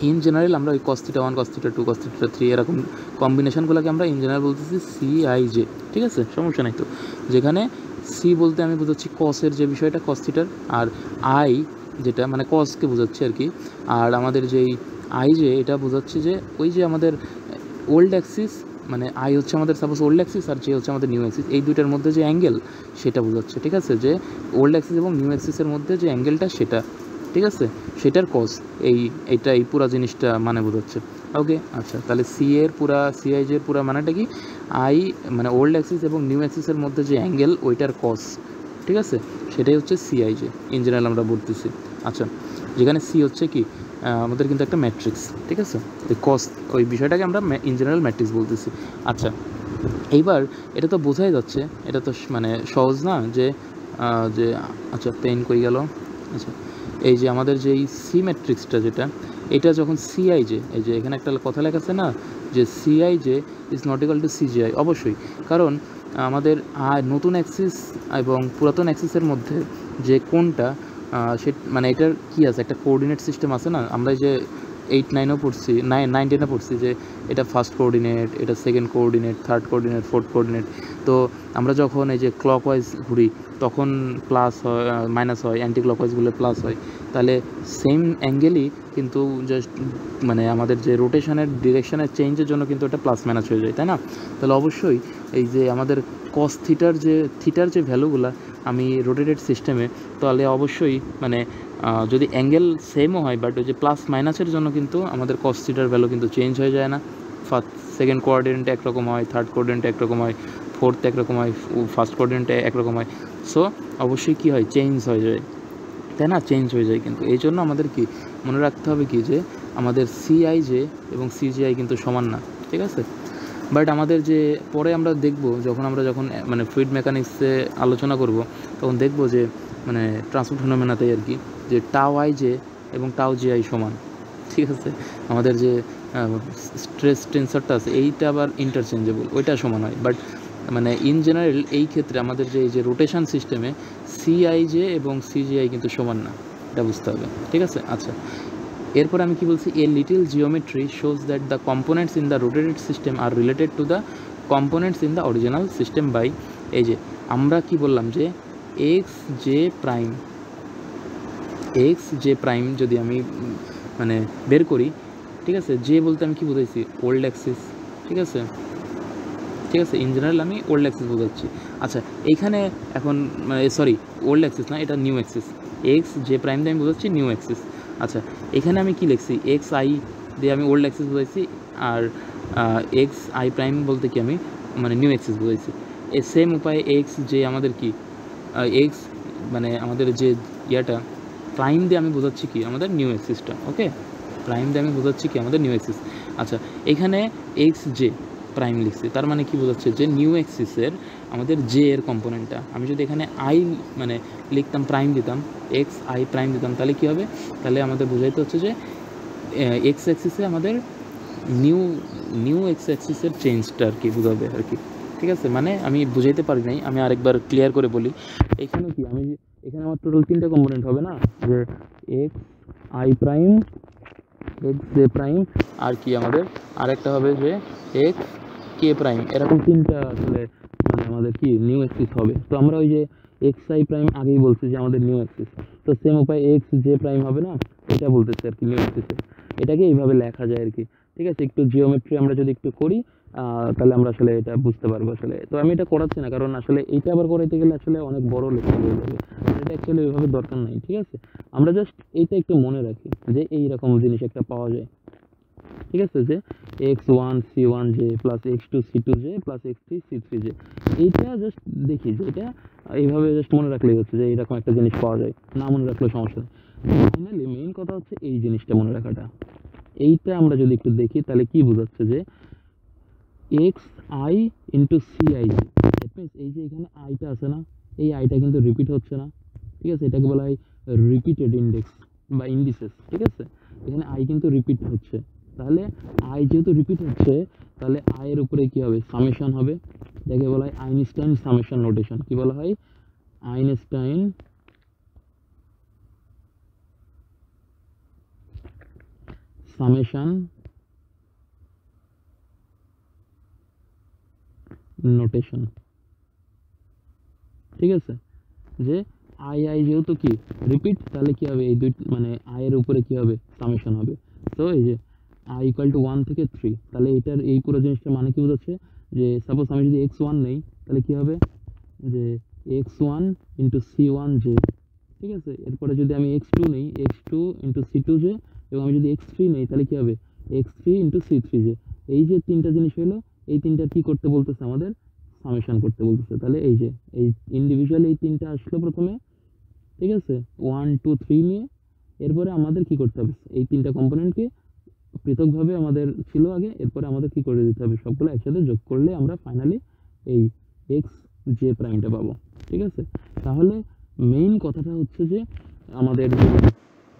ইন জেনারেল আমরা ওই cos θ1 cos θ2 cos θ3 এরকম কম্বিনেশনগুলোকে আমরা ইন জেনারেল বলতেছি সিআইজে। ঠিক আছে, সমস্যা নাই। তো যেখানে সি বলতে আমি বোঝাচ্ছি কসের যে বিষয়টা cos থিটার, আর আই যেটা মানে কসকে বোঝাচ্ছি আর কি, আর আমাদের যেই আই যে এটা বোঝাচ্ছি যে ওই যে আমাদের ওল্ড অ্যাক্সিস, মানে আই হচ্ছে আমাদের সাপোজ ওল্ড অ্যাক্সিস আর যে হচ্ছে আমাদের নিউ অ্যাক্সিস, এই দুইটার মধ্যে যে অ্যাঙ্গেল সেটা বোঝাচ্ছে। ঠিক আছে, যে ওল্ড অ্যাক্সিস এবং নিউ অ্যাক্সিসের মধ্যে যে অ্যাঙ্গেলটা সেটা, ঠিক আছে, সেটার কস এই পুরা জিনিসটা মানে বোঝাচ্ছে। ওকে, আচ্ছা, তাহলে সিআইজের পুরা মানেটা কি, আই মানে ওল্ড অ্যাক্সিস এবং নিউ অ্যাক্সিসের মধ্যে যে অ্যাঙ্গেল ওইটার কস। ঠিক আছে, সেটাই হচ্ছে সিআইজে ইন জেনারেল আমরা বলতেছি। আচ্ছা, যেখানে সি হচ্ছে কি আমাদের কিন্তু একটা ম্যাট্রিক্স। ঠিক আছে, ওই কস ওই বিষয়টাকে আমরা ইন জেনারেল ম্যাট্রিক্স বলতেছি। আচ্ছা, এইবার এটা তো বোঝাই যাচ্ছে, এটা তো মানে সহজ না যে যে আচ্ছা পেন কই গেল। আচ্ছা, এই যে আমাদের যে এই সি ম্যাট্রিক্সটা যেটা, এটা যখন সিআইজে, এই যে এখানে একটা কথা লেখা আছে না যে CIJ is not equal to CJI, অবশ্যই, কারণ আমাদের নতুন অ্যাক্সিস এবং পুরাতন অ্যাক্সিসের মধ্যে যে কোনটা সে মানে এটার কী আছে, একটা কোঅর্ডিনেট সিস্টেম আছে না। আমরা যে 8-9 পড়ছি, 9-10 পড়ছি যে এটা ফার্স্ট কোঅর্ডিনেট, এটা second coordinate, third coordinate, fourth coordinate. তো আমরা যখন এই যে ক্লকওয়াইজ ঘুরি তখন প্লাস হয়, মাইনাস হয়, অ্যান্টি ক্লকওয়াইজগুলো প্লাস হয়। তাহলে সেম অ্যাঙ্গেলই কিন্তু জাস্ট মানে আমাদের যে রোটেশনের ডিরেকশনের চেঞ্জের জন্য কিন্তু এটা প্লাস মাইনাস হয়ে যায়, তাই না? তাহলে অবশ্যই এই যে আমাদের কস থিটার যে ভ্যালুগুলো আমি রোটেটেড সিস্টেমে, তাহলে অবশ্যই মানে যদি অ্যাঙ্গেল সেমও হয় বাট ওই যে প্লাস মাইনাসের জন্য কিন্তু আমাদের কস থিটার ভ্যালু কিন্তু চেঞ্জ হয়ে যায় না। সেকেন্ড কোঅর্ডিনেটে একরকম হয়, থার্ড কোঅর্ডিনেটে একরকম হয়, ফোর্থ একরকম হয়, ফার্স্ট কোঅর্ডিনেটে একরকম হয়। সো অবশ্যই কী হয়, চেঞ্জ হয়ে যায়, তাই না? চেঞ্জ হয়ে যায়। কিন্তু এই জন্য আমাদের কি মনে রাখতে হবে কি যে আমাদের সিআইজে এবং সিজিআই কিন্তু সমান না। ঠিক আছে, বাট আমাদের যে পরে আমরা দেখব, যখন মানে ফ্লুইড মেকানিক্সে আলোচনা করব তখন দেখব যে মানে ট্রান্সপোর্ট ফিনোমেনাতেই আর কি, যে টাও আই জে এবং টাও জি আই সমান। ঠিক আছে, আমাদের যে স্ট্রেস টেন্সরটা আছে এইটা আবার ইন্টারচেঞ্জেবল, ওইটা সমান হয়। বাট মানে ইন জেনারেল এই ক্ষেত্রে আমাদের যে রোটেশন সিস্টেমে সিআইজে এবং সিজিআই কিন্তু সমান না, এটা বুঝতে হবে। ঠিক আছে, আচ্ছা, এরপর আমি কি বলছি, a little geometry shows that the components in the rotated system are related to the components in the original system by, এই যে আমরা কি বললাম যে এক্স জে প্রাইম যদি আমি মানে বের করি, ঠিক আছে, জে বলতে আমি কি বোঝাইছি, ওল্ড অ্যাক্সিস। ঠিক আছে, ইন জেনারেল আমি ওল্ড অ্যাক্সিস বোঝাচ্ছি। আচ্ছা, এইখানে এখন মানে সরি ওল্ড অ্যাক্সিস না, এটা new Axis. X j prime দিয়ে আমি বোঝাচ্ছি নিউ অ্যাক্সিস। আচ্ছা, এখানে আমি কি লিখছি, এক্স আই দিয়ে আমি ওল্ড অ্যাক্সিস বোঝাইছি, আর এক্স আই প্রাইম বলতে কি আমি মানে নিউ অ্যাক্সিস বোঝাইছি। এই সেম উপায়ে এক্স যে আমাদের কি এক্স মানে আমাদের যে ইয়াটা প্রাইম দিয়ে আমি বোঝাচ্ছি কি আমাদের নিউ অ্যাক্সিসটা। ওকে, প্রাইম দিয়ে আমি বোঝাচ্ছি কি আমাদের নিউ অ্যাক্সিস। আচ্ছা, এখানে এক্স জে প্রাইম লিখছি, তার মানে কি বোঝাচ্ছে যে নিউ অ্যাক্সিসের আমাদের জে এর কম্পোনেন্টটা আমি যদি এখানে আই মানে লিখতাম, প্রাইম দিতাম, এক্স আই প্রাইম দিতাম, তাহলে কী হবে, তাহলে আমাদের বোঝাইতে হচ্ছে যে এক্স অ্যাক্সিসে আমাদের নিউ এক্স অ্যাক্সিসের চেঞ্জটা আর কি বোঝাবে আর কি। ঠিক আছে, মানে আমি বুঝাইতে পারি নাই, আমি আরেকবার ক্লিয়ার করে বলি। এখানে কি এখানে আমার টোটাল 3টা কম্পোনেন্ট হবে না, যে x i prime x j prime আর কি আমাদের আরেকটা হবে যে এক্স কে প্রাইম, এরকম তিনটা আসলে মানে আমাদের কি নিউ অ্যাক্সিস হবে। তো আমরা ওই যে এক্স আই প্রাইম আগেই বলছি যে আমাদের নিউ অ্যাক্সিস, তো সেম উপায় এক্স জে প্রাইম হবে না, এটা বলতেছে আর কি নিউ অ্যাক্সিসে। এটাকে এইভাবে লেখা যায় আর কি, ঠিক আছে। একটু জিওমেট্রি আমরা যদি একটু করি তাহলে আমরা আসলে এটা বুঝতে পারবো আসলে। তো আমি এটা করাচ্ছি না, কারণ আসলে এইটা আবার করাইতে গেলে আসলে অনেক বড় লেখা হয়ে যাবে, এটা অ্যাকচুয়ালি ওইভাবে দরকার নাই, ঠিক আছে। আমরা জাস্ট এইটা একটু মনে রাখি যে এইরকম জিনিস একটা পাওয়া যায়, ঠিক আছে, যে x one c one j plus x two c two j plus x three c three j. এইটা জাস্ট দেখি যে এটা এইভাবে জাস্ট মনে রাখলেই হচ্ছে যে এইরকম একটা জিনিস পাওয়া যায়, না মনে রাখলেও সমস্যা নেই। ফাইনালি মেইন কথা হচ্ছে এই জিনিসটা মনে রাখাটা। এইটা আমরা যদি একটু দেখি তাহলে কি বোঝাচ্ছে যে x i into c i j, এই যে এখানে আইটা আছে না, এই আইটা কিন্তু রিপিট হচ্ছে না, ঠিক আছে। এটাকে বলা হয় রিপিটেড ইন্ডেক্স বা ইন্ডিসেস, ঠিক আছে। এখানে আই কিন্তু রিপিট হচ্ছে, তাহলে আই যেহেতু রিপিট হচ্ছে তাহলে আই এর উপরে কি হবে, সামেশন হবে। এটাকে বলা হয় আইনস্টাইন সামেশন নোটেশন। কি বলা হয়, আইনস্টাইন সামেশন নোটেশন, ঠিক আছে। যে আই আই যেহেতু কি রিপিট, তাহলে কি হবে এই দুই মানে আই এর উপরে কি হবে, সামেশন হবে। তো এই যে আই ইকুয়াল টু 1 থেকে 3, তাহলে এটার এই পুরো জিনিসটার মানে কি বোঝাচ্ছে যে সাপোজ আমি যদি এক্স ওয়ান নেই তাহলে কি হবে যে x one into c one j, ঠিক আছে। এরপরে যদি আমি এক্স টু নেই, x two into c two j, এবং আমি যদি এক্স থ্রি নেই তাহলে কি হবে x three into c three j. এই যে তিনটা জিনিস হলো, এই তিনটার কি করতে বলতেছে আমাদের, সামেশন করতে বলতেছে। তাহলে এই যে এই ইন্ডিভিজুয়াল এই তিনটা আসলো প্রথমে, ঠিক আছে, 1 2 3 নিয়ে। এরপরে আমাদের কি করতে হবে, এই তিনটা কম্পোনেন্টকে পৃথকভাবে আমাদের ছিল আগে, এরপরে আমাদের কি করে দিতে হবে, সবগুলো একসাথে যোগ করলে আমরা ফাইনালি এই এক্স জে প্রাইমটা পাবো, ঠিক আছে। তাহলে মেইন কথাটা হচ্ছে যে আমাদের যে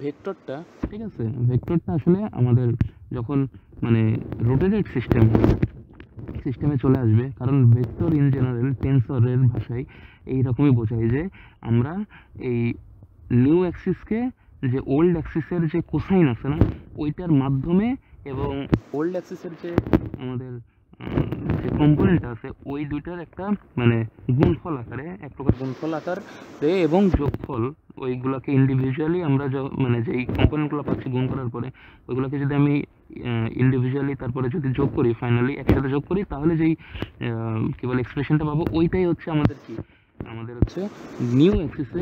ভেক্টরটা, ঠিক আছে, ভেক্টরটা আসলে আমাদের যখন মানে রোটেটেড সিস্টেমে চলে আসবে, কারণ ভেক্টর ইন জেনারেল টেন্সরের ভাষায় এইরকমই বোঝায় যে আমরা এই নিউ অ্যাক্সিসকে যে ওল্ড অ্যাক্সিসের যে কোসাইন আছে না ওইটার মাধ্যমে, এবং ওল্ড অ্যাক্সিসের যে আমাদের যে কম্পোনেন্ট আছে ওই দুইটার একটা মানে গুণফল আকারে, এক প্রকার গুণফল আকারে এবং যোগফল, ওইগুলোকে ইন্ডিভিজুয়ালি আমরা মানে যেই কম্পোনেন্টগুলো পাচ্ছি গুণ করার পরে ওইগুলোকে যদি আমি ইন্ডিভিজুয়ালি তারপরে যদি যোগ করি, ফাইনালি একসাথে যোগ করি, তাহলে যেই কী বলে এক্সপ্রেশনটা পাবো, ওইটাই হচ্ছে আমাদের কি, আমাদের হচ্ছে নিউ অ্যাক্সিসে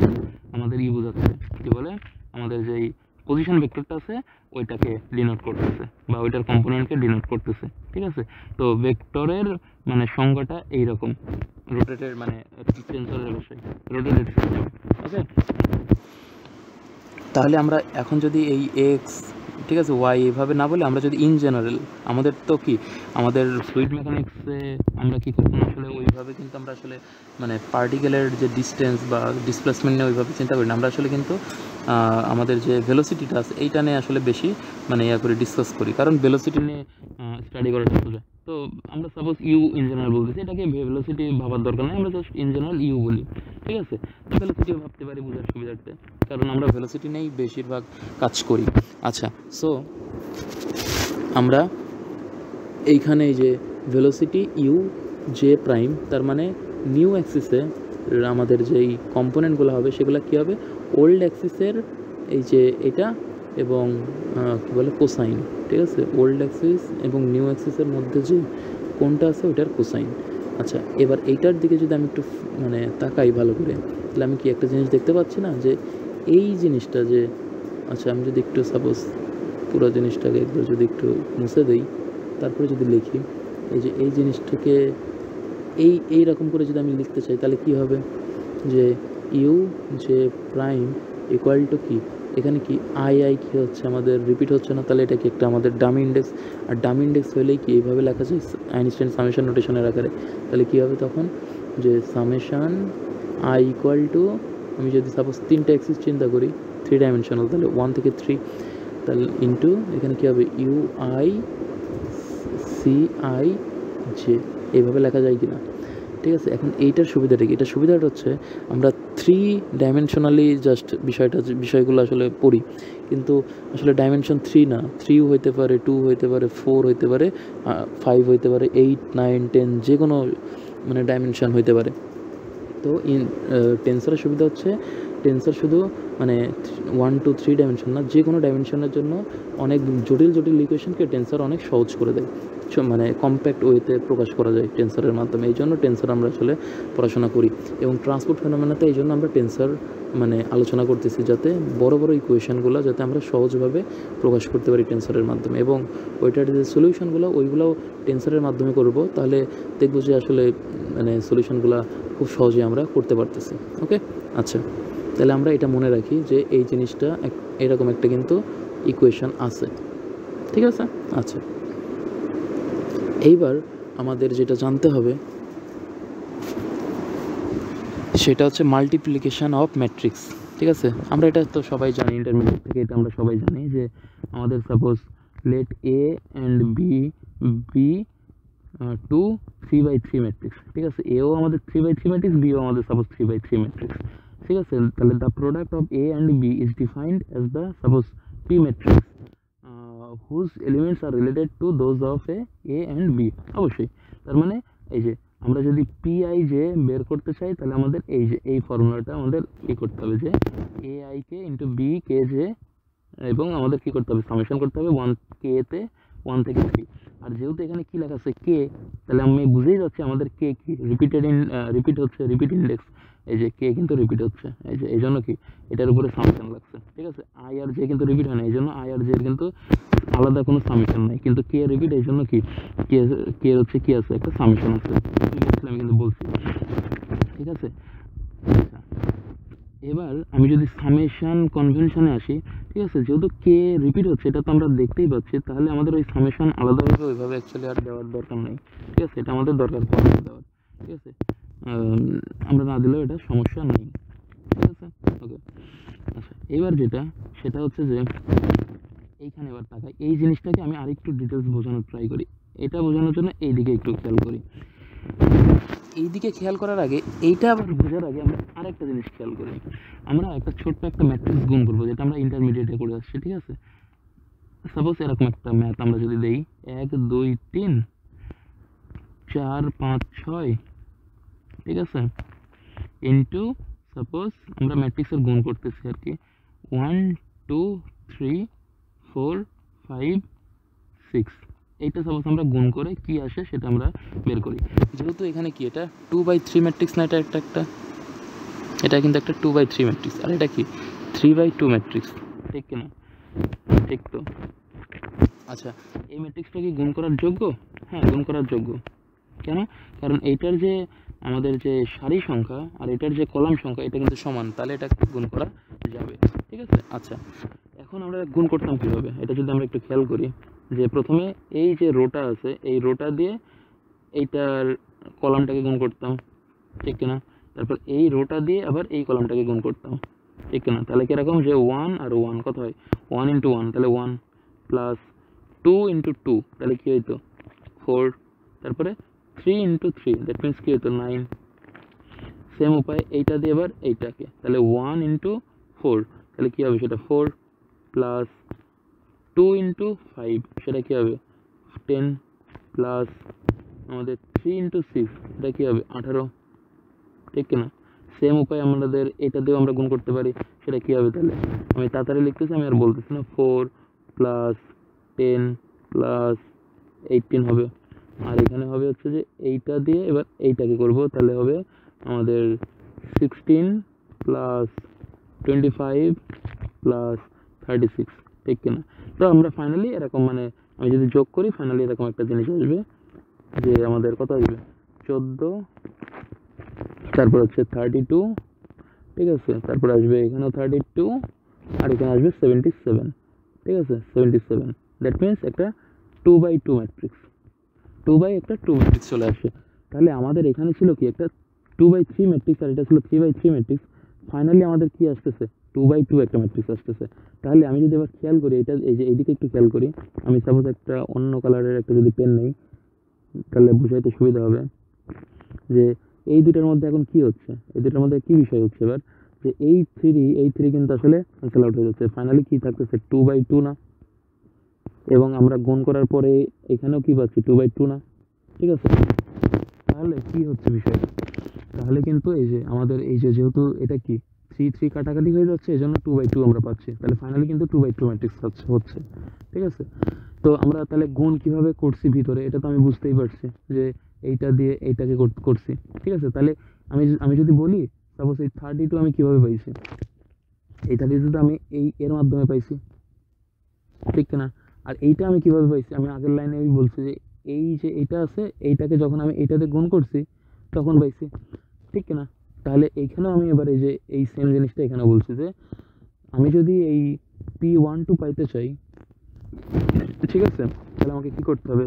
আমাদের বোঝাচ্ছে কী বলে আমাদের যেই পজিশন ভেক্টরটা আছে ওইটাকে ডিনোট করতেছে বা ওইটার কম্পোনেন্টকে ডিনোট করতেছে, ঠিক আছে। তো ভেক্টরের মানে সংজ্ঞাটা এইরকম, রোটেটেড মানে টেন্সরের বিষয়, রোটেটেড সিস্টেম, ওকে। তাহলে আমরা এখন যদি এই এক্স, ঠিক আছে, ওয়াই এভাবে না বলে আমরা যদি ইন জেনারেল, আমাদের তো কি আমাদের ফ্লুইড মেকানিক্সে আমরা কি করবো না আসলে ওইভাবে কিন্তু আমরা আসলে মানে পার্টিকেলের যে ডিস্টেন্স বা ডিসপ্লেসমেন্ট নিয়ে ওইভাবে চিন্তা করি না, আমরা আসলে কিন্তু আমাদের যে ভেলোসিটিটা আছে এইটা নিয়ে আসলে বেশি মানে ইয়া করে ডিসকাস করি, কারণ ভেলোসিটি নিয়ে স্টাডি করাটা সোজা। তো আমরা সাপোজ ইউ ইন জেনারেল বলতেছি, এটাকে ভেলোসিটি ভাবার দরকার নেই, আমরা জাস্ট ইন জেনারেল ইউ বলি, ঠিক আছে। ভেলোসিটিও ভাবতে পারি বোঝার সুবিধার্থে, কারণ আমরা ভেলোসিটি নিয়েই বেশিরভাগ কাজ করি। আচ্ছা, সো আমরা এইখানে যে ভেলোসিটি ইউ জে প্রাইম, তার মানে নিউ অ্যাক্সিসে আমাদের যেই কম্পোনেন্টগুলো হবে সেগুলো কী হবে, ওল্ড অ্যাক্সিসের এই যে এটা এবং কী বলে কোসাইন, ঠিক আছে। ওল্ড অ্যাক্সিস এবং নিউ অ্যাক্সিসের মধ্যে যে কোনটা আছে ওইটার কোসাইন। আচ্ছা, এবার এইটার দিকে যদি আমি একটু মানে তাকাই ভালো করে, তাহলে আমি কি একটা জিনিস দেখতে পাচ্ছি না যে এই জিনিসটা যে, আচ্ছা আমি যদি একটু সাপোজ পুরো জিনিসটাকে একবার যদি একটু মুছে দেই, তারপরে যদি লিখি এই যে এই জিনিসটাকে এই রকম করে যদি আমি লিখতে চাই তাহলে কি হবে যে U J prime equal to কি, এখানে কি আই কি হচ্ছে আমাদের রিপিট হচ্ছে না, তাহলে এটা কি একটা আমাদের ডামি ইন্ডেক্স, আর ডামি ইন্ডেক্স হলেই কি এইভাবে লেখা যায় আইনস্টাইন সামেশন নোটেশনের আকারে। তাহলে কী হবে তখন যে সামেশন আই ইকুয়াল টু, আমি যদি সাপোজ তিনটা অ্যাক্সিস চিন্তা করি 3 ডাইমেনশনাল, তাহলে 1 থেকে 3, তাহলে ইন্টু এখানে কী হবে u i c i j, এইভাবে লেখা যায় কি না, ঠিক আছে। এখন এইটার সুবিধাটা কি, এটার সুবিধাটা হচ্ছে আমরা 3 ডাইমেনশনালি জাস্ট বিষয়গুলো আসলে পড়ি, কিন্তু আসলে ডাইমেনশন 3 না, 3 হইতে পারে, 2 হইতে পারে, 4 হইতে পারে, 5 হইতে পারে, 8, 9, 10 যে কোনো মানে ডাইমেনশন হইতে পারে। তো টেন্সরের সুবিধা হচ্ছে টেন্সর শুধু মানে 1 2 3 ডাইমেনশন না, যে কোনো ডাইমেনশনের জন্য অনেক জটিল জটিল ইকুয়েশনকে টেন্সর অনেক সহজ করে দেয়, মানে কম্প্যাক্ট ওয়েতে প্রকাশ করা যায় টেন্সরের মাধ্যমে। এই জন্য টেন্সর আমরা আসলে পড়াশোনা করি, এবং ট্রান্সপোর্ট ফেনোমেনাতে এই জন্য আমরা টেন্সর মানে আলোচনা করতেছি, যাতে বড় বড় ইকুয়েশনগুলো যাতে আমরা সহজভাবে প্রকাশ করতে পারি টেন্সরের মাধ্যমে, এবং ওইটার যে সলিউশনগুলো ওইগুলোও টেন্সরের মাধ্যমে করব, তাহলে দেখবো যে আসলে মানে সলিউশনগুলো খুব সহজে আমরা করতে পারতেছি। ওকে, আচ্ছা, তাহলে আমরা এটা মনে রাখি যে এই জিনিসটা এরকম একটা কিন্তু ইকুয়েশন আছে, ঠিক আছে। আচ্ছা, এইবার আমাদের যেটা জানতে হবে সেটা হচ্ছে মাল্টিপ্লিকেশন অফ ম্যাট্রিক্স, ঠিক আছে। আমরা এটা তো সবাই জানি, ইন্টারমিডিয়েট থেকে এটা আমরা সবাই জানি যে আমাদের suppose let A and B B 2 3/3 matrix, ঠিক আছে। এও আমাদের 3/3 ম্যাট্রিক্স, বিও আমাদের সাপোজ 3/3 ম্যাট্রিক্স, ঠিক আছে। তাহলে the product of A and B is defined as the suppose P matrix whose elements are related to those of A and B. অবশ্যই, তার মানে এই যে আমরা যদি পিআই জে বের করতে চাই, তাহলে আমাদের এই যে এই ফর্মুলাটা আমাদের কী করতে হবে, যে a i k into b k j, এবং আমাদের কী করতে হবে, সামেশন করতে হবে 1 কে তে 1 থেকে 3। আর যেহেতু এখানে কী লেখা আছে কে, তাহলে আমি বুঝেই যাচ্ছি আমাদের কে কি রিপিট হচ্ছে, রিপিট ইন্ডেক্স, এই যে কে কিন্তু রিপিট হচ্ছে, এই যে এই জন্য কি এটার উপরে সামেশন লাগছে, ঠিক আছে। আই আর জে কিন্তু রিপিট হয় না, এই জন্য আই আর জে কিন্তু আলাদা কোনো সামেশন নাই, কিন্তু কে রিপিট, এই জন্য কি কে হচ্ছে কি আছে, একটা সামেশন আছে, আমি কিন্তু বলছি, ঠিক আছে। আচ্ছা, এবার আমি যদি সামেশন কনভেনশনে আসি, ঠিক আছে, যেহেতু কে রিপিট হচ্ছে এটা তো আমরা দেখতেই পাচ্ছি, তাহলে আমাদের ওই সামেশন আলাদাভাবে ওইভাবে অ্যাকচুয়ালি আর দেওয়ার দরকার নেই, ঠিক আছে। এটা আমাদের দরকার পড়ে দেওয়ার, ঠিক আছে। আমরা না দিলেও এটা সমস্যা নেই, ঠিক আছে। ওকে, আচ্ছা, এবার যেটা সেটা হচ্ছে যে এইখানে এবার তাকাই, এই জিনিসটাকে আমি আরেকটু ডিটেলস বোঝানোর ট্রাই করি। এটা বোঝানোর জন্য এই দিকে একটু খেয়াল করি। এই দিকে খেয়াল করার আগে, এইটা আবার বোঝার আগে আমরা আরেকটা জিনিস খেয়াল করি। আমরা একটা ছোট্ট একটা ম্যাট্রিক্স গুণ করবো, যেটা আমরা ইন্টারমিডিয়েটে করে আসছি, ঠিক আছে। সাপোজ এরকম একটা ম্যাথ আমরা যদি দেই 1 2 3 4 5 6, ঠিক আছে, ইন্টু সাপোজ আমরা ম্যাট্রিক্সের গুণ করতেছি আর কি 1 2 3 4 5 6। এইটা সাপোজ আমরা গুণ করে কি আসে সেটা আমরা বের করি। যেহেতু এখানে কি এটা 2/3 ম্যাট্রিক্স না, এটা কিন্তু একটা 2/3 ম্যাট্রিক্স, আর এটা কি 3/2 ম্যাট্রিক্স, ঠিক কিনা, ঠিক তো। আচ্ছা, এই ম্যাট্রিক্সটা কি গুণ করার যোগ্য? হ্যাঁ, গুণ করার যোগ্য। কেন? কারণ এইটার যে আমাদের যে সারি সংখ্যা আর এটার যে কলাম সংখ্যা এটা কিন্তু সমান, তাহলে এটা গুণ করা যাবে, ঠিক আছে। আচ্ছা, এখন আমরা গুণ করতাম কীভাবে, এটা যদি আমরা একটু খেয়াল করি, যে প্রথমে এই যে রোটা আছে এই রোটা দিয়ে এইটার কলামটাকে গুণ করতাম, ঠিক কিনা। তারপর এই রোটা দিয়ে আবার এই কলামটাকে গুণ করতাম, ঠিক কিনা। তাহলে কীরকম, যে 1 আর 1 কত হয়, 1 × 1, তাহলে 1 প্লাস 2 × 2, তাহলে কী হইতো 4, তারপরে 3 × 3, দ্যাট মিনস কী হতো 9। সেম উপায় এইটা দিয়ে এবার এইটাকে, তাহলে 1 × 4, তাহলে কী হবে সেটা 4, প্লাস 2 × 5, সেটা কী হবে 10, প্লাস আমাদের 3 × 6, এটা কী হবে 18, ঠিক কিনা। সেম উপায় আমাদের এটা দিয়েও আমরা গুণ করতে পারি, সেটা কী হবে, তাহলে আমি তাড়াতাড়ি লিখতেছি, আমি আর বলতেছি না, 4 প্লাস 10 প্লাস 18 হবে। আর এখানে হবে হচ্ছে যে এইটা দিয়ে এবার এইটাকে করব, তাহলে হবে আমাদের 16 প্লাস 25 প্লাস 36, ঠিক কিনা। তো আমরা ফাইনালি এরকম মানে আমি যদি যোগ করি ফাইনালি এরকম একটা জিনিস আসবে, যে আমাদের কত আসবে 14, তারপর হচ্ছে 32, ঠিক আছে, তারপর আসবে এখানেও 32, আর এখানে আসবে 77, ঠিক আছে, 77। দ্যাট মিনস একটা 2/2 ম্যাট্রিক্স, 2/2 ম্যাট্রিক্স চলে আসে। তাহলে আমাদের এখানে ছিল কি একটা 2/3 ম্যাট্রিক্স, আর এটা ছিল 3/3 ম্যাট্রিক্স। ফাইনালি আমাদের কি আসতেছে 2/2 একটা ম্যাট্রিক্স আসতেছে। তাহলে আমি যদি এবার খেয়াল করি, এটা এই যে এইদিকে একটু খেয়াল করি, আমি সাপোজ একটা অন্য কালারের একটা যদি পেন নেই, তাহলে বুঝাইতে সুবিধা হবে যে এই দুটার মধ্যে এখন কি হচ্ছে, এই দুটার মধ্যে কি বিষয় হচ্ছে এবার, যে এই থ্রি কিন্তু আসলে ক্যান্সেল আউট হয়ে যাচ্ছে, ফাইনালি কি থাকতেছে 2/2 না, এবং আমরা গুণ করার পরে এখানেও কি পাচ্ছি 2/2 না, ঠিক আছে। তাহলে কি হচ্ছে বিষয়টা, তাহলে কিন্তু এই যে আমাদের এই যে যেহেতু এটা কি 3 কাটাকাটি হয়ে যাচ্ছে, এই জন্য 2/2 আমরা পাচ্ছি, তাহলে ফাইনালি কিন্তু 2/2 ম্যাট্রিক্স হচ্ছে, ঠিক আছে। তো আমরা তাহলে গুণ কিভাবে করছি ভিতরে, এটা তো আমি বুঝতেই পারছি যে এইটা দিয়ে এইটাকে করছি, ঠিক আছে। তাহলে আমি যদি বলি সাপোজ এই 32 আমি কিভাবে পাইছি, এই 32 তো আমি এর মাধ্যমে পাইছি, ঠিক না। আর এইটা আমি কিভাবে পাইছি, আমি আগের লাইনে আমি বলছি যে এই যে এইটা আছে, এইটাকে যখন আমি এইটাতে গুণ করছি তখন পাইছি, ঠিক না। তাহলে এইখানেও আমি এবার এই যে এই সেম জিনিসটা এখানে বলছি যে আমি যদি এই P12 পাইতে চাই, ঠিক আছে, তাহলে আমাকে কি করতে হবে,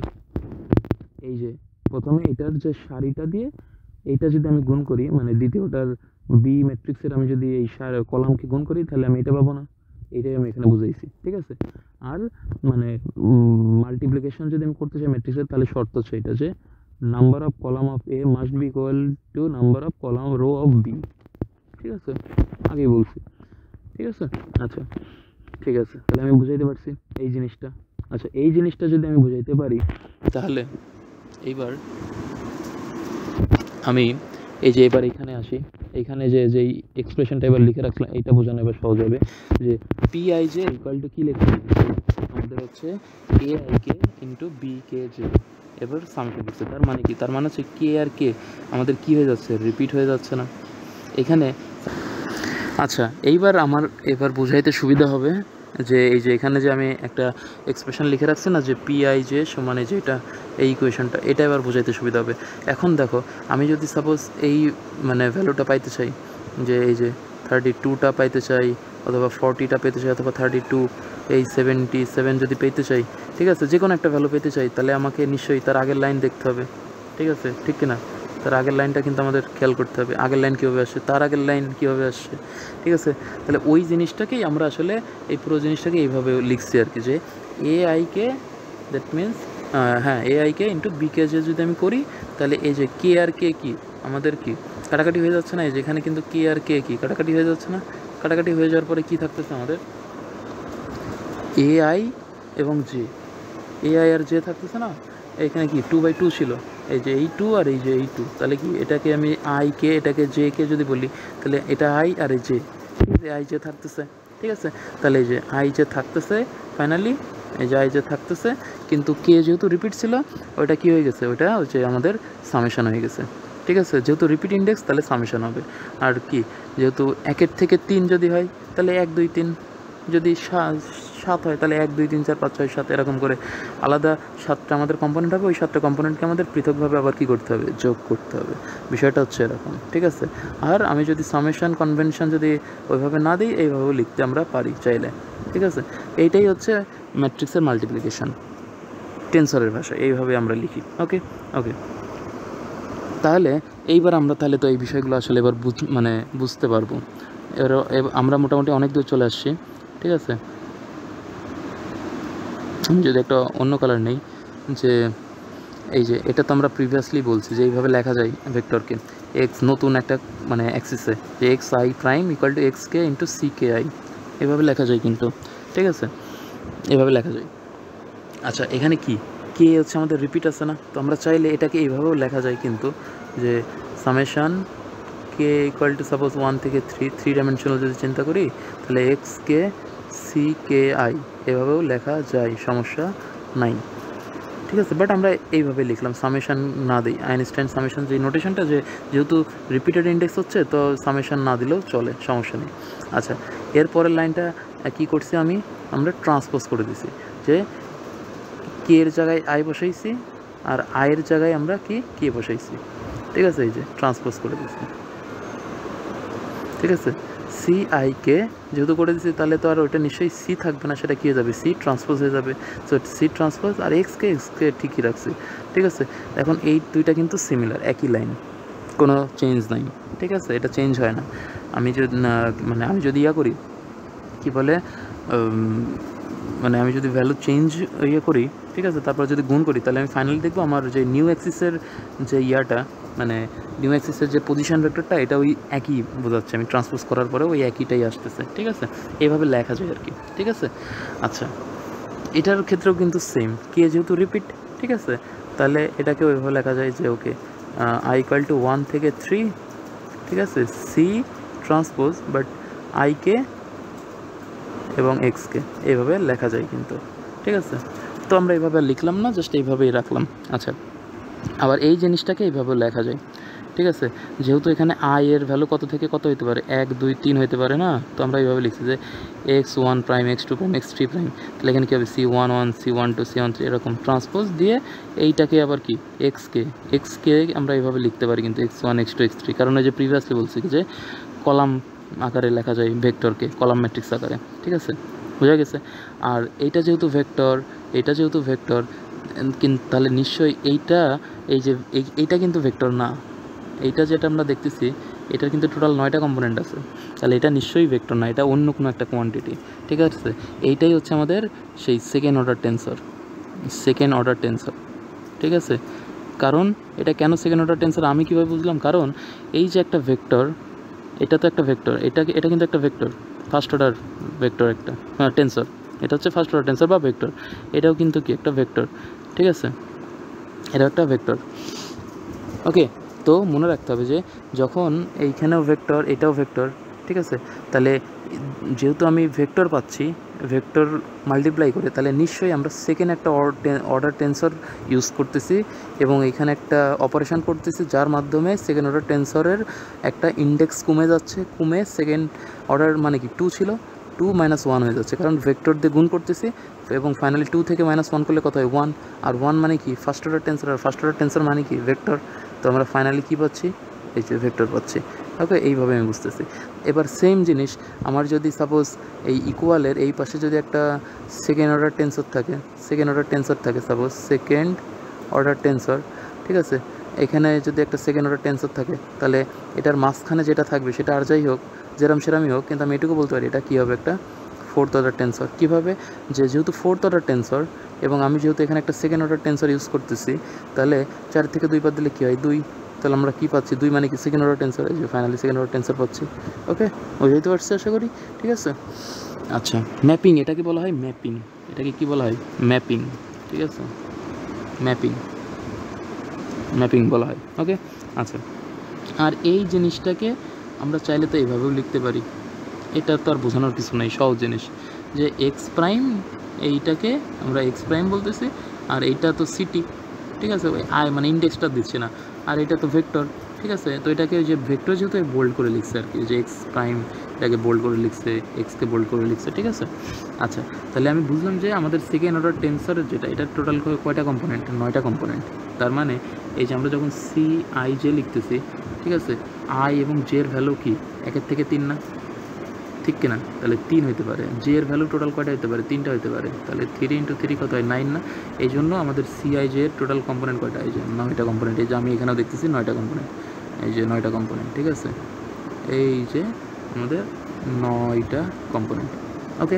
এই যে প্রথমে এটার যে সারিটা দিয়ে এইটা যদি আমি গুণ করি, মানে দ্বিতীয়টার বি ম্যাট্রিক্সের আমি যদি এই কলামকে গুণ করি, তাহলে আমি এটা পাবো না, এটাই আমি এখানে বুঝাইছি, ঠিক আছে। আর মানে মাল্টিপ্লিকেশন যদি আমি করতে চাই ম্যাট্রিক্সের, তাহলে শর্ত হচ্ছে এটা যে number of column of A must be equal to number of column row of B, ঠিক আছে, আগেই বলছি, ঠিক আছে। আচ্ছা ঠিক আছে, তাহলে আমি বুঝাইতে পারছি এই জিনিসটা। আচ্ছা এই জিনিসটা যদি আমি বুঝাইতে পারি, তাহলে এইবার আমি এই যে এবার এখানে আসি, এখানে যে যেই এক্সপ্রেশনটা এবার লিখে রাখলাম, এইটা বোঝানো এবার সহজ হবে যে PIJ ইকুয়াল টু কি লিখতে আমাদের হচ্ছে AIK ইন্টু BKJ, এবার সামনে দিচ্ছে, তার মানে কি, তার মানে হচ্ছে কে আর কে আমাদের কি হয়ে যাচ্ছে, রিপিট হয়ে যাচ্ছে না এখানে। আচ্ছা এইবার আমার এবার বুঝাইতে সুবিধা হবে যে এই যে এখানে যে আমি একটা এক্সপ্রেশন লিখে রাখছি না, যে PIJ সমান এই যে এই ইকুয়েশনটা, এটা এবার বুঝাইতে সুবিধা হবে। এখন দেখো আমি যদি সাপোজ এই মানে ভ্যালুটা পাইতে চাই, যে এই যে 32টা পাইতে চাই, অথবা 40টা পেতে চাই, অথবা 32 এই 77 যদি পেতে চাই, ঠিক আছে, যে কোনো একটা ভ্যালু পেতে চাই, তাহলে আমাকে নিশ্চয়ই তার আগের লাইন দেখতে হবে, ঠিক আছে, ঠিক কিনা। তার আগের লাইনটা কিন্তু আমাদের খেয়াল করতে হবে, আগের লাইন কীভাবে আসছে, তার আগের লাইন কীভাবে আসছে, ঠিক আছে। তাহলে ওই জিনিসটাকেই আমরা আসলে এই পুরো জিনিসটাকে এইভাবে লিখছি আর কি, যে AIK দ্যাট মিনস হ্যাঁ AIK ইন্টু BKJ যদি আমি করি, তাহলে এই যে কে আর কে কি আমাদের কি কাটাকাটি হয়ে যাচ্ছে না, এই যে এখানে কিন্তু কে আর কে কি কাটাকাটি হয়ে যাচ্ছে না, কাটাকাটি হয়ে যাওয়ার পরে কি থাকতেছে আমাদের AI এবং J, AI আর J থাকতেছে না, এখানে কি 2/2 ছিল, এই যে এই 2 আর এই যে এই 2, তাহলে কি এটাকে আমি IK এটাকে JK যদি বলি, তাহলে এটা I আর এই J, ঠিক আছে, IJ থাকতেছে, ঠিক আছে। তাহলে এই যে IJ থাকতেছে ফাইনালি, এই যে IJ থাকতেছে, কিন্তু K যেহেতু রিপিট ছিল ওইটা কি হয়ে গেছে, ওইটা হচ্ছে আমাদের সামেশন হয়ে গেছে, ঠিক আছে। যেহেতু রিপিট ইন্ডেক্স তাহলে সামেশন হবে, আর কি যেহেতু 1 থেকে 3 যদি হয় তাহলে 1 2 3, যদি 7 হয় তাহলে 1 2 3 4 5 6 7 এরকম করে আলাদা 7টা আমাদের কম্পোনেন্ট হবে, ওই 7টা কম্পোনেন্টকে আমাদের পৃথকভাবে আবার কি করতে হবে, যোগ করতে হবে, বিষয়টা হচ্ছে এরকম, ঠিক আছে। আর আমি যদি সামেশন কনভেনশন যদি ওইভাবে না দিই, এইভাবেও লিখতে আমরা পারি চাইলে, ঠিক আছে। এইটাই হচ্ছে ম্যাট্রিক্সের মাল্টিপ্লিকেশন টেন্সরের ভাষা, এইভাবে আমরা লিখি, ওকে ওকে। তাহলে এইবার আমরা তাহলে তো এই বিষয়গুলো আসলে এবার মানে বুঝতে পারবো, এবার আমরা মোটামুটি অনেক দূর চলে আসছি, ঠিক আছে। আমি যদি একটা অন্য কালার নেই, যে এই যে এটা তো আমরা প্রিভিয়াসলি বলছি যে এইভাবে লেখা যায় ভেক্টরকে, এক্স নতুন একটা মানে অ্যাক্সিসে, যে XI prime equal to XK into CKI, এভাবে লেখা যায় কিন্তু, ঠিক আছে, এভাবে লেখা যায়। আচ্ছা এখানে কি কে হচ্ছে আমাদের রিপিট আছে না, তো আমরা চাইলে এটাকে এইভাবেও লেখা যায় কিন্তু, যে summation K equal to suppose 1 থেকে 3 ডাইমেনশনাল যদি চিন্তা করি, তাহলে XK CKI এভাবেও লেখা যায়, সমস্যা নাই, ঠিক আছে। বাট আমরা এইভাবে লিখলাম, সামেশান না দিই, আইনস্টাইন সামেশান যে নোটেশনটা, যে যেহেতু রিপিটেড ইন্ডেক্স হচ্ছে তো সামেশান না দিলেও চলে, সমস্যা নেই। আচ্ছা এরপরের লাইনটা কী করছি আমরা ট্রান্সপোজ করে দিছি, যে কে এর জায়গায় আই বসাইছি আর আয়ের জায়গায় আমরা কে বসাইছি, ঠিক আছে, এই যে ট্রান্সপোজ করে দিছি, ঠিক আছে। CIK যেহেতু করে দিচ্ছি, তাহলে তো আর ওইটা নিশ্চয়ই C থাকবে না, সেটা কী হয়ে যাবে, C ট্রান্সপোজ হয়ে যাবে, সো C ট্রান্সপোজ, আর XK ঠিকই রাখছি, ঠিক আছে। এখন এই দুইটা কিন্তু সিমিলার, একই লাইন, কোনো চেঞ্জ নাই, ঠিক আছে, এটা চেঞ্জ হয় না। আমি যদি মানে আমি যদি করি কি বলে মানে আমি যদি ভ্যালু চেঞ্জ করি, ঠিক আছে, তারপর যদি গুণ করি, তাহলে আমি ফাইনালি দেখবো আমার যে নিউ অ্যাক্সিসের যে মানে নিউ অ্যাক্সিসের যে পজিশন ভেক্টরটা এটা ওই একই বোঝাচ্ছে, আমি ট্রান্সপোজ করার পরে ওই একইটাই আসতেছে, ঠিক আছে, এইভাবে লেখা যায় আর কি, ঠিক আছে। আচ্ছা, এটার ক্ষেত্রেও কিন্তু সেম, কে যেহেতু রিপিট, ঠিক আছে, তাহলে এটাকে ওইভাবে লেখা যায় যে ওকে আই ইকুয়াল টু 1 থেকে 3, ঠিক আছে, সি ট্রান্সপোজ বাট আইকে এবং এক্সকে এইভাবে লেখা যায় কিন্তু, ঠিক আছে। তো আমরা এইভাবে লিখলাম না, জাস্ট এইভাবেই রাখলাম। আচ্ছা, আবার এই জিনিসটাকে এইভাবে লেখা যায়, ঠিক আছে, যেহেতু এখানে আই এর ভ্যালু কত থেকে কত হতে পারে, 1 2 3 হতে পারে না, তো আমরা এইভাবে লিখছি যে x1 prime x2 prime x3 prime, তাহলে এখানে কী হবে c11 c12 c13 এরকম ট্রান্সপোজ দিয়ে এইটাকে আবার কি এক্সকে আমরা এইভাবে লিখতে পারি কিন্তু x1 x2 x3, কারণ ওই যে প্রিভিয়াসলি বলছি যে কলাম আকারে লেখা যায় ভেক্টরকে, কলাম ম্যাট্রিক্স আকারে, ঠিক আছে, বোঝা গেছে। আর এইটা যেহেতু ভেক্টর, এটা যেহেতু ভেক্টর, কিন্তু তাহলে নিশ্চয়ই এই যে এইটা কিন্তু ভেক্টর না, এইটা যেটা আমরা দেখতেছি এটার কিন্তু টোটাল 9টা কম্পোনেন্ট আছে, তাহলে এটা নিশ্চয়ই ভেক্টর না, এটা অন্য কোনো একটা কোয়ান্টিটি, ঠিক আছে। এইটাই হচ্ছে আমাদের সেই সেকেন্ড অর্ডার টেন্সর, ঠিক আছে। কারণ এটা কেন সেকেন্ড অর্ডার টেন্সর আমি কীভাবে বুঝলাম, কারণ এই যে একটা ভেক্টর, এটা তো একটা ভেক্টর, এটা কিন্তু একটা ভেক্টর, ফার্স্ট অর্ডার ভেক্টর একটা, টেন্সর, এটা হচ্ছে ফার্স্ট অর্ডার টেন্সর বা ভেক্টর, এটাও কিন্তু কি একটা ভেক্টর, ঠিক আছে, এটা একটা ভেক্টর। ওকে, তো মনে রাখতে হবে যে যখন এইখানেও ভেক্টর এটাও ভেক্টর, ঠিক আছে, তাহলে যেহেতু আমি ভেক্টর পাচ্ছি, ভেক্টর মাল্টিপ্লাই করে, তাহলে নিশ্চয়ই আমরা সেকেন্ড একটা অর্ডার টেন্সর ইউজ করতেছি এবং এখানে একটা অপারেশন করতেছি যার মাধ্যমে সেকেন্ড অর্ডার টেন্সরের একটা ইন্ডেক্স কমে যাচ্ছে, কমে সেকেন্ড অর্ডার মানে কি 2 ছিল 2 - 1 হয়ে যাচ্ছে, কারণ ভেক্টর দিয়ে গুণ করতেছি এবং ফাইনালি 2 থেকে -1 করলে কত হয় 1, আর 1 মানে কি ফার্স্ট অর্ডার টেন্সর, আর ফার্স্ট অর্ডার টেন্সর মানে কি ভেক্টর, তো আমরা ফাইনালি কী পাচ্ছি, এই যে ভেক্টর পাচ্ছি। ওকে, এইভাবে আমি বুঝতেছি। এবার সেম জিনিস আমার যদি সাপোজ এই ইকুয়ালের এই পাশে যদি একটা সেকেন্ড অর্ডার টেন্সর থাকে সাপোজ সেকেন্ড অর্ডার টেন্সর, ঠিক আছে, এখানে যদি একটা সেকেন্ড অর্ডার টেন্সর থাকে, তাহলে এটার মাঝখানে যেটা থাকবে সেটা আর যাই হোক, সেরামই হোক, কিন্তু আমি এটুকু বলতে পারি এটা কী হবে, একটা ফোর্থ অর্ডার টেন্সর। কীভাবে, যেহেতু ফোর্থ অর্ডার টেন্সর এবং আমি যেহেতু এখানে একটা সেকেন্ড অর্ডার টেন্সর ইউজ করতেছি, তাহলে 4 থেকে 2 বাদ দিলে কী হয় 2, তাহলে আমরা কী পাচ্ছি 2 মানে কি সেকেন্ড অর্ডার টেন্সর, এই যে ফাইনালি সেকেন্ড অর্ডার টেন্সর পাচ্ছি। ওকে, বুঝতে পারছি আশা করি, ঠিক আছে। আচ্ছা, ম্যাপিং, এটাকে বলা হয় ম্যাপিং, এটাকে কী বলা হয় ম্যাপিং, ঠিক আছে, ম্যাপিং বলা হয়। ওকে, আচ্ছা, আর এই জিনিসটাকে আমরা চাইলে তো এইভাবেও লিখতে পারি, এটা তো আর বোঝানোর কিছু নেই, সহজ জিনিস, যে এক্স প্রাইম, এইটাকে আমরা এক্স প্রাইম বলতেছি, আর এইটা তো সিটি, ঠিক আছে, ওই আই মানে ইন্ডেক্সটা দিচ্ছে না, আর এটা তো ভেক্টর, ঠিক আছে, তো এটাকে যে ভেক্টর যেহেতু বোল্ড করে লিখছে আর কি, যে এক্স প্রাইম এটাকে বোল্ড করে লিখছে, এক্সকে বোল্ড করে লিখছে, ঠিক আছে। আচ্ছা, তাহলে আমি বুঝলাম যে আমাদের সেকেন্ড অর্ডার টেন্সরের যেটা, এটা টোটাল কয়টা কম্পোনেন্ট, 9টা কম্পোনেন্ট। তার মানে এই যে আমরা যখন সি আই জে লিখতেছি, ঠিক আছে, আই এবং জের ভ্যালু কি 1 থেকে 3 না, ঠিক কিনা, তাহলে 3 হতে পারে, জে এর ভ্যালু টোটাল কয়টা হতে পারে, 3টা হতে পারে, তাহলে 3 × 3 কত হয় 9 না, এই জন্য আমাদের সিআই জে এর টোটাল কম্পোনেন্ট কয়টা, এই যে 9টা কম্পোনেন্ট, এই যে আমি এখানেও দেখতেছি 9টা কম্পোনেন্ট, এই যে 9টা কম্পোনেন্ট, ঠিক আছে, এই যে আমাদের 9টা কম্পোনেন্ট। ওকে,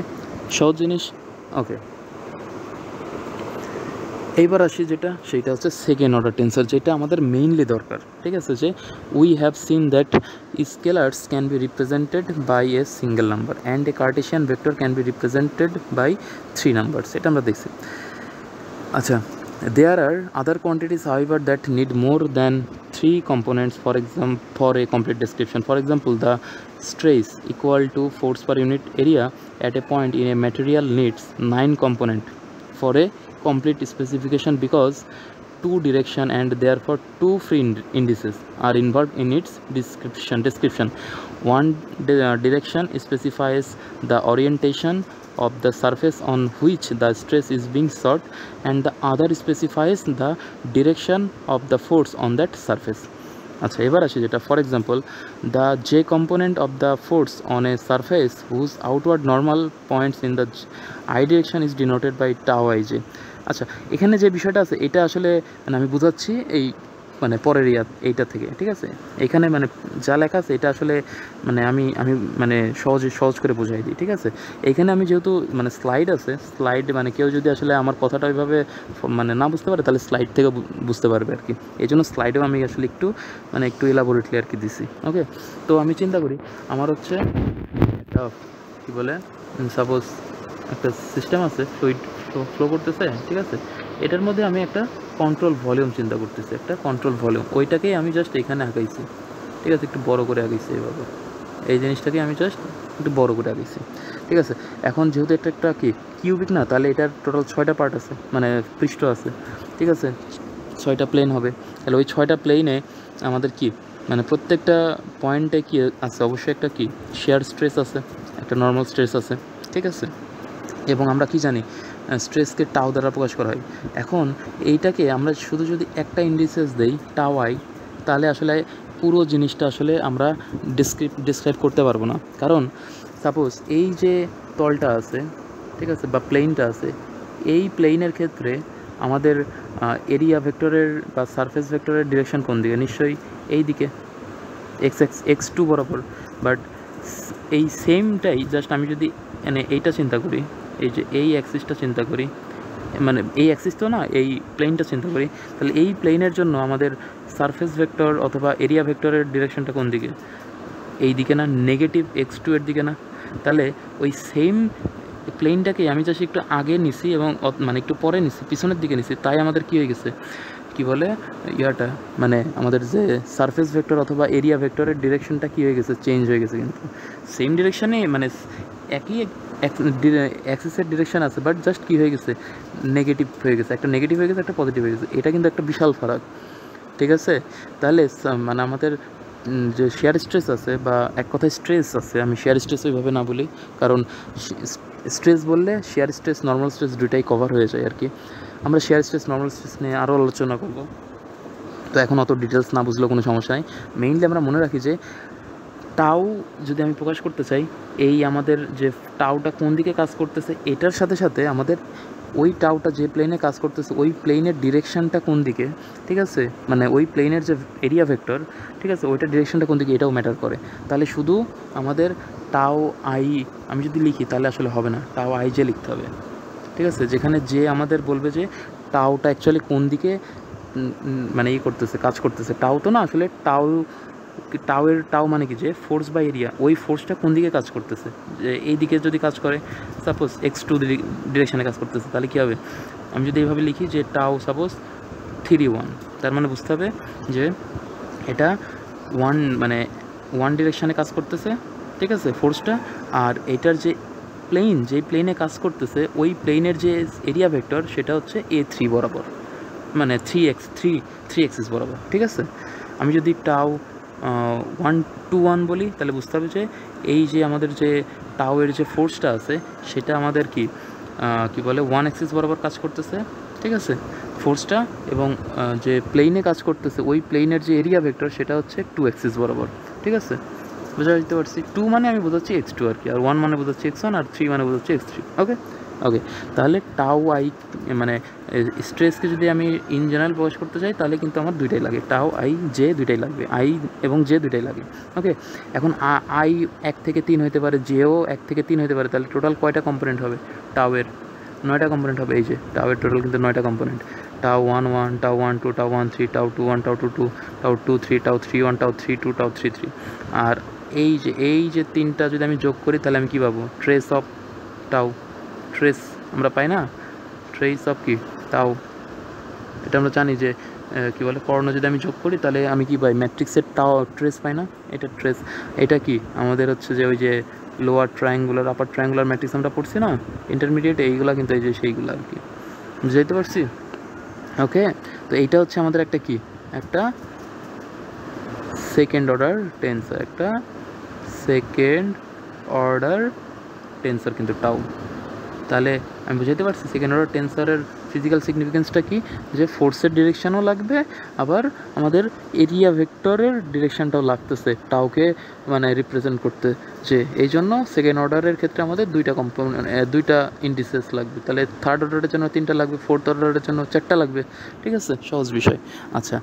সহজ জিনিস। ওকে, এইবার আসি যেটা, সেইটা হচ্ছে সেকেন্ড অর্ডার টেন্সর, যেটা আমাদের মেইনলি দরকার, ঠিক আছে, যে we have seen that scalars can be represented by a single number and a Cartesian vector can be represented by 3 numbers, এটা আমরা দেখছি। আচ্ছা, there are other quantities however that need more than 3 components, for a complete description. For example, the stress equal to force per unit area at a point in a material needs 9 component for a complete specification, because 2 direction and therefore 2 free indices are involved in its description. One direction specifies the orientation of the surface on which the stress is being sought, and the other specifies the direction of the force on that surface. আচ্ছা, এবার আসি যেটা, for example the j component of the force on a surface whose outward normal points in the i direction is denoted by tau i j. আচ্ছা, এখানে যে বিষয়টা আছে এটা আসলে মানে আমি বুঝাচ্ছি, এই মানে পরের এইটা থেকে, ঠিক আছে। এখানে মানে যা লেখা আছে এটা আসলে মানে আমি মানে সহজ করে বোঝাই দিই, ঠিক আছে। এইখানে আমি যেহেতু মানে স্লাইড আছে, স্লাইড মানে কেউ যদি আসলে আমার কথাটা ওইভাবে মানে না বুঝতে পারে তাহলে স্লাইড থেকে বুঝতে পারবে আর কি। এই জন্য স্লাইডেও আমি আসলে একটু এলাবোরেটলি আর কি দিছি। ওকে, তো আমি চিন্তা করি আমার হচ্ছে একটা কী বলে, সাপোজ একটা সিস্টেম আছে, ফ্লুইড ফ্লো করতেছে, ঠিক আছে। এটার মধ্যে আমি একটা কন্ট্রোল ভলিউম চিন্তা করতেছি, একটা কন্ট্রোল ভলিউম, ওইটাকেই আমি জাস্ট এখানে আঁকাইছি, ঠিক আছে, একটু বড় করে আঁকাইছি এইভাবে। এই জিনিসটাকে আমি জাস্ট একটু বড় করে আঁকাইছি, ঠিক আছে। এখন যেহেতু এটা একটা কি কিউবিক না, তাহলে এটার টোটাল 6টা পার্ট আছে, মানে পৃষ্ঠ আছে, ঠিক আছে, 6টা প্লেন হবে। তাহলে ওই 6টা প্লেনে আমাদের কি মানে প্রত্যেকটা পয়েন্টে কি আছে, অবশ্যই একটা কি শেয়ার স্ট্রেস আছে, একটা নর্মাল স্ট্রেস আছে, ঠিক আছে। এবং আমরা কি জানি স্ট্রেসকে টাও দ্বারা প্রকাশ করা হয়। এখন এইটাকে আমরা শুধু যদি একটা ইন্ডিসেস দেই টাও আই, তাহলে আসলে পুরো জিনিসটা আসলে আমরা ডিসক্রাইব করতে পারবো না। কারণ সাপোজ এই যে তলটা আছে, ঠিক আছে, বা প্লেনটা আছে, এই প্লেনের ক্ষেত্রে আমাদের এরিয়া ভেক্টরের বা সারফেস ভেক্টরের ডিরেকশন কোন দিকে? নিশ্চয়ই এই দিকে, x2 বরাবর। বাট এই সেমটাই জাস্ট আমি যদি মানে এইটা চিন্তা করি, এই যে এই অ্যাক্সিসটা চিন্তা করি, মানে এই অ্যাক্সিস তো না, এই প্লেনটা চিন্তা করি, তাহলে এই প্লেনের জন্য আমাদের সারফেস ভেক্টর অথবা এরিয়া ভেক্টরের ডিরেকশনটা কোন দিকে? এই দিকে না, নেগেটিভ x2 এর দিকে না? তাহলে ওই সেম প্লেনটাকে আমি জাস্ট একটু আগে নিছি এবং মানে একটু পরে নিছি, পিছনের দিকে নিছি, তাই আমাদের কী হয়ে গেছে, কি বলে ইয়াটা, মানে আমাদের যে সারফেস ভেক্টর অথবা এরিয়া ভেক্টরের ডিরেকশনটা কী হয়ে গেছে, চেঞ্জ হয়ে গেছে। কিন্তু সেম ডিরেকশানে মানে একই অ্যাক্সিসের ডিরেকশন আছে, বাট জাস্ট কী হয়ে গেছে, নেগেটিভ হয়ে গেছে, একটা নেগেটিভ হয়ে গেছে, একটা পজিটিভ হয়ে গেছে। এটা কিন্তু একটা বিশাল ফারাক, ঠিক আছে। তাহলে মানে আমাদের যে শেয়ার স্ট্রেস আছে, বা এক কথায় স্ট্রেস আছে, আমি শেয়ার স্ট্রেস ওইভাবে না বলি, কারণ স্ট্রেস বললে শেয়ার স্ট্রেস নর্মাল স্ট্রেস দুটাই কভার হয়ে যায় আর কি। আমরা শেয়ার স্ট্রেস নর্মাল স্ট্রেস নিয়ে আরও আলোচনা করব, তো এখন অত ডিটেলস না বুঝলেও কোনো সমস্যা নেই। মেইনলি আমরা মনে রাখি যে টাও যদি আমি প্রকাশ করতে চাই, এই আমাদের যে টাওটা কোন দিকে কাজ করতেছে এটার সাথে সাথে আমাদের ওই টাওটা যে প্লেনে কাজ করতেছে ওই প্লেনের ডিরেকশানটা কোন দিকে, ঠিক আছে, মানে ওই প্লেনের যে এরিয়া ভেক্টর, ঠিক আছে, ওইটার ডিরেকশানটা কোন দিকে এটাও ম্যাটার করে। তাহলে শুধু আমাদের টাও আই আমি যদি লিখি তাহলে আসলে হবে না, টাও আই যে লিখতে হবে, ঠিক আছে, যেখানে যে আমাদের বলবে যে টাওটা অ্যাকচুয়ালি কোন দিকে মানে করতেছে, কাজ করতেছে। টাও তো না, আসলে টাও মানে কি, যে ফোর্স বা এরিয়া, ওই ফোর্সটা কোন দিকে কাজ করতেছে, যে এই দিকে যদি কাজ করে, সাপোজ x2 ডিরেকশানে কাজ করতেছে, তাহলে কী হবে, আমি যদি এইভাবে লিখি যে টাও সাপোজ 3-1, তার মানে বুঝতে হবে যে এটা মানে 1 ডিরেকশানে কাজ করতেছে, ঠিক আছে, ফোর্সটা। আর এটার যে প্লেনে কাজ করতেছে ওই প্লেনের যে এরিয়া ভেক্টর সেটা হচ্ছে A3 বরাবর, মানে 3 এক্সিস বরাবর, ঠিক আছে। আমি যদি টাও 1-1 বলি তাহলে বুঝতে হবে যে এই যে আমাদের যে টাওয়ের যে ফোর্সটা আছে সেটা আমাদের কি বলে 1 এক্সিস বরাবর কাজ করতেছে, ঠিক আছে, ফোর্সটা। এবং যে প্লেনে কাজ করতেছে ওই প্লেনের যে এরিয়া ভেক্টর সেটা হচ্ছে 2 এক্সিস বরাবর, ঠিক আছে, বুঝা যেতে পারছি। 2 মানে আমি বোঝাচ্ছি x2 আর কি, আর 1 মানে বোঝাচ্ছি x1, আর 3 মানে বোঝাচ্ছি x3। ওকে, তাহলে টাও আই মানে স্ট্রেসকে যদি আমি ইন জেনারেল প্রকাশ করতে চাই তাহলে কিন্তু আমার দুইটাই লাগে, টাও আই জে দুইটাই লাগবে, আই এবং জে দুইটাই লাগে। ওকে, এখন আই 1 থেকে 3 হতে পারে, জেও 1 থেকে 3 হতে পারে, তাহলে টোটাল কয়টা কম্পোনেন্ট হবে, টাওয়ের 9টা কম্পোনেন্ট হবে। এই যে টাওয়ের টোটাল কিন্তু 9টা কম্পোনেন্ট, টাও 1-1, টাও 1-2, টাও 1-3, টাও 2-1, টাও 2-2, টাও 2-3, টাও 3-1, টাও 3-2, টাও 3-3। আর এই যে 3টা যদি আমি যোগ করি তাহলে আমি কী পাবো, ট্রেস অফ টাও, ট্রেস আমরা পাই না, ট্রেস অফ কি টাও, এটা আমরা জানি যে কী বলে, কর্ণ যদি আমি যোগ করি তাহলে আমি কি পাই, ম্যাট্রিক্সের টাও ট্রেস পাই না, এটা ট্রেস। এটা কি আমাদের হচ্ছে যে ওই যে লোয়ার ট্রায়াঙ্গুলার আপার ট্রায়াঙ্গুলার ম্যাট্রিক্স আমরা পড়ছি না ইন্টারমিডিয়েট, এইগুলো কিন্তু এই যে সেইগুলো আর কি, বুঝতে পারছি। ওকে, তো এইটা হচ্ছে আমাদের একটা কি, একটা সেকেন্ড অর্ডার টেন্সার, একটা সেকেন্ড অর্ডার টেন্সার কিন্তু টাও। তাহলে আমি বুঝাইতে পারছি সেকেন্ড অর্ডার টেন্সারের ফিজিক্যাল সিগনিফিকেন্সটা কি, যে ফোর্সের ডিরেকশানও লাগবে, আবার আমাদের এরিয়া ভেক্টরের ডিরেকশানটাও লাগতেছে টাওকে মানে রিপ্রেজেন্ট করতে, যে এই জন্য সেকেন্ড অর্ডারের ক্ষেত্রে আমাদের 2টা কম্পোনেন্ট 2টা ইন্ডিসেস লাগবে। তাহলে থার্ড অর্ডারের জন্য 3টা লাগবে, ফোর্থ অর্ডারের জন্য 4টা লাগবে, ঠিক আছে, সহজ বিষয়। আচ্ছা,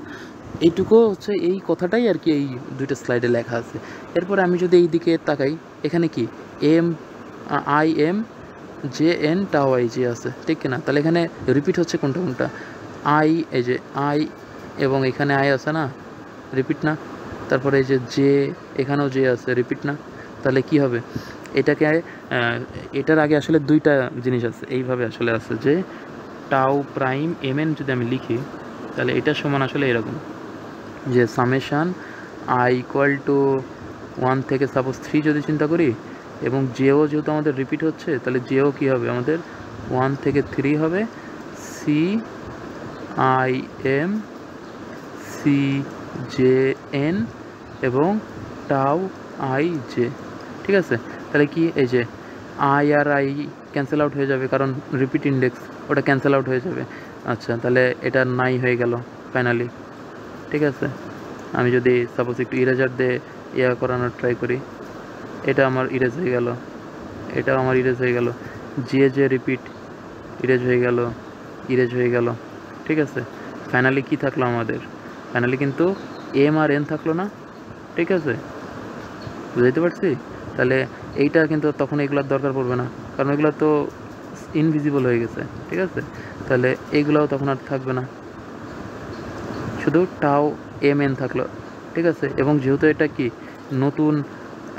এইটুকু হচ্ছে এই কথাটাই আর কি এই দুইটা স্লাইডে লেখা আছে। এরপরে আমি যদি এই দিকে তাকাই, এখানে কি m i m j n tau i j আছে, ঠিক কিনা? তাহলে এখানে রিপিট হচ্ছে কোনটা কোনটা? আই, এই যে আই এবং এখানে আই আছে না, রিপিট না? তারপরে এই যে জে, এখানেও জে আছে, রিপিট না? তাহলে কি হবে এটাকে, এটার আগে আসলে দুইটা জিনিস আছে, এইভাবে আসলে আছে যে টাও প্রাইম এম এন যদি আমি লিখি, তাহলে এটা সমান আসলে এরকম যে সামেশান আই ইকুয়াল টু 1 থেকে সাপোজ 3 যদি চিন্তা করি, এবং জেও যেহেতু আমাদের রিপিট হচ্ছে, তাহলে জেও কী হবে আমাদের 1 থেকে 3 হবে, c i m c j n এবং টাও আই জে, ঠিক আছে? তাহলে কি এই যে আই আর আই ক্যান্সেল আউট হয়ে যাবে, কারণ রিপিট ইন্ডেক্স, ওটা ক্যান্সেল আউট হয়ে যাবে। আচ্ছা, তাহলে এটা নাই হয়ে গেল ফাইনালি, ঠিক আছে? আমি যদি সাপোজ একটু ইরেজার দিয়ে ইয়া করানোর ট্রাই করি, এটা আমার ইরেজ হয়ে গেল, এটাও আমার ইরেজ হয়ে গেল, জে রিপিট ইরেজ হয়ে গেল, ইরেজ হয়ে গেল, ঠিক আছে? ফাইনালি কি থাকলো আমাদের? ফাইনালি কিন্তু এম আর এন থাকলো না, ঠিক আছে? বুঝতে পারছি? তাহলে এইটা কিন্তু তখন এগুলোর দরকার পড়বে না, কারণ এগুলো তো ইনভিজিবল হয়ে গেছে, ঠিক আছে? তাহলে এইগুলোও তখন আর থাকবে না, শুধু টাও এম এন থাকলো, ঠিক আছে? এবং যেহেতু এটা কি নতুন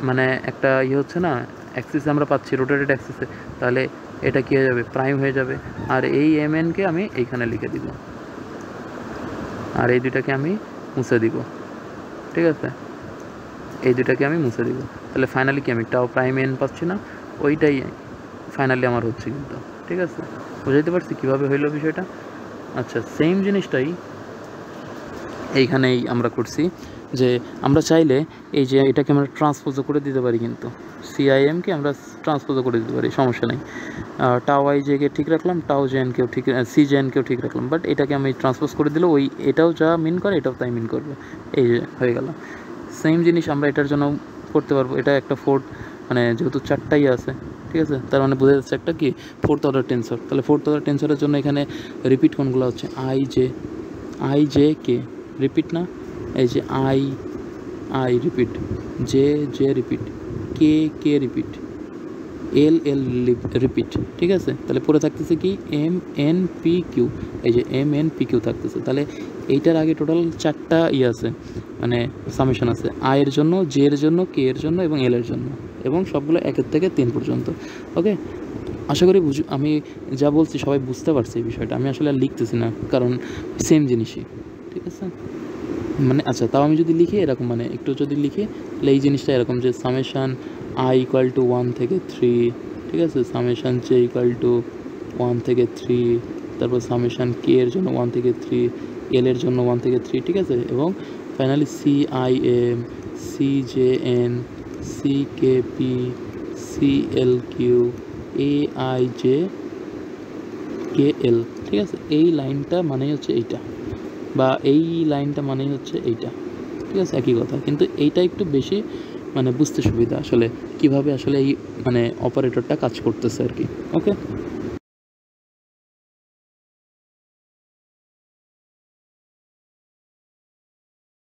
মানে একটা ইয়ে হচ্ছে না, অ্যাক্সিসে আমরা পাচ্ছি রোটেটেড অ্যাক্সিসে, তাহলে এটা কী হয়ে যাবে? প্রাইম হয়ে যাবে। আর এই এম এনকে আমি এইখানে লিখে দিব, আর এই দুটাকে আমি মুছে দিব, ঠিক আছে? এই দুটাকে আমি মুছে দিব। তাহলে ফাইনালি কি আমি টাও প্রাইম এন পাচ্ছি না, ওইটাই ফাইনালি আমার হচ্ছে কিন্তু, ঠিক আছে? বুঝাইতে পারছি কীভাবে হইলো বিষয়টা? আচ্ছা, সেম জিনিসটাই এইখানেই আমরা করছি, যে আমরা চাইলে এই যে এটাকে আমরা ট্রান্সপোজও করে দিতে পারি, কিন্তু সিআইএমকে আমরা ট্রান্সপোজও করে দিতে পারি, সমস্যা নেই। টাও আই জেকে ঠিক রাখলাম, টাও জেএনকেও ঠিক, সি জেএনকেও ঠিক রাখলাম, বাট এটাকে আমি ট্রান্সপোজ করে দিলে ওই এটাও যা মিন করে এটাও তাই মিন করবে, এই যে হয়ে গেল। সেম জিনিস আমরা এটার জন্য করতে পারবো। এটা একটা ফোর্থ, মানে যেহেতু চারটাই আছে, ঠিক আছে, তার মানে বোঝা যাচ্ছে একটা কি ফোর্থ অর্ডার টেন্সর। তাহলে ফোর্থ অর্ডার টেন্সরের জন্য এখানে রিপিট কোনগুলো হচ্ছে? আই জে কে রিপিট না, এই যে I repeat, J repeat, K repeat, L repeat, ঠিক আছে? তাহলে পরে থাকতেছে কি এম এন পি কিউ, এই যে এম এন পি কিউ থাকতেছে। তাহলে এইটার আগে টোটাল 4টা আছে, মানে সামেশন আছে, আই এর জন্য, জে এর জন্য, কে এর জন্য এবং এল এর জন্য, এবং সবগুলো 1 থেকে 3 পর্যন্ত। ওকে, আশা করি আমি যা বলছি সবাই বুঝতে পারছে এই বিষয়টা। আমি আসলে আর লিখতেছি না, কারণ সেম জিনিসই, ঠিক আছে? মানে আচ্ছা, তাও আমি যদি লিখি এরকম, মানে একটু যদি লিখি, তাহলে এই জিনিসটা এরকম যে সামেশান আই ইকুয়াল টু 1 থেকে 3, ঠিক আছে? সামেশান জে ইকুয়াল টু 1 থেকে 3, তারপর সামেশান কে এর জন্য 1 থেকে 3, এল এর জন্য 1 থেকে 3, ঠিক আছে? এবং finally c i m, c j n, c k p, c l q, a i j k l, ঠিক আছে? এই লাইনটা মানেই হচ্ছে এইটা, বা এই লাইনটা মানেই হচ্ছে এইটা, ঠিক আছে? একই কথা, কিন্তু এইটা একটু বেশি মানে বুঝতে সুবিধা আসলে, কিভাবে আসলে এই মানে অপারেটরটা কাজ করতেছে আর কি। ওকে।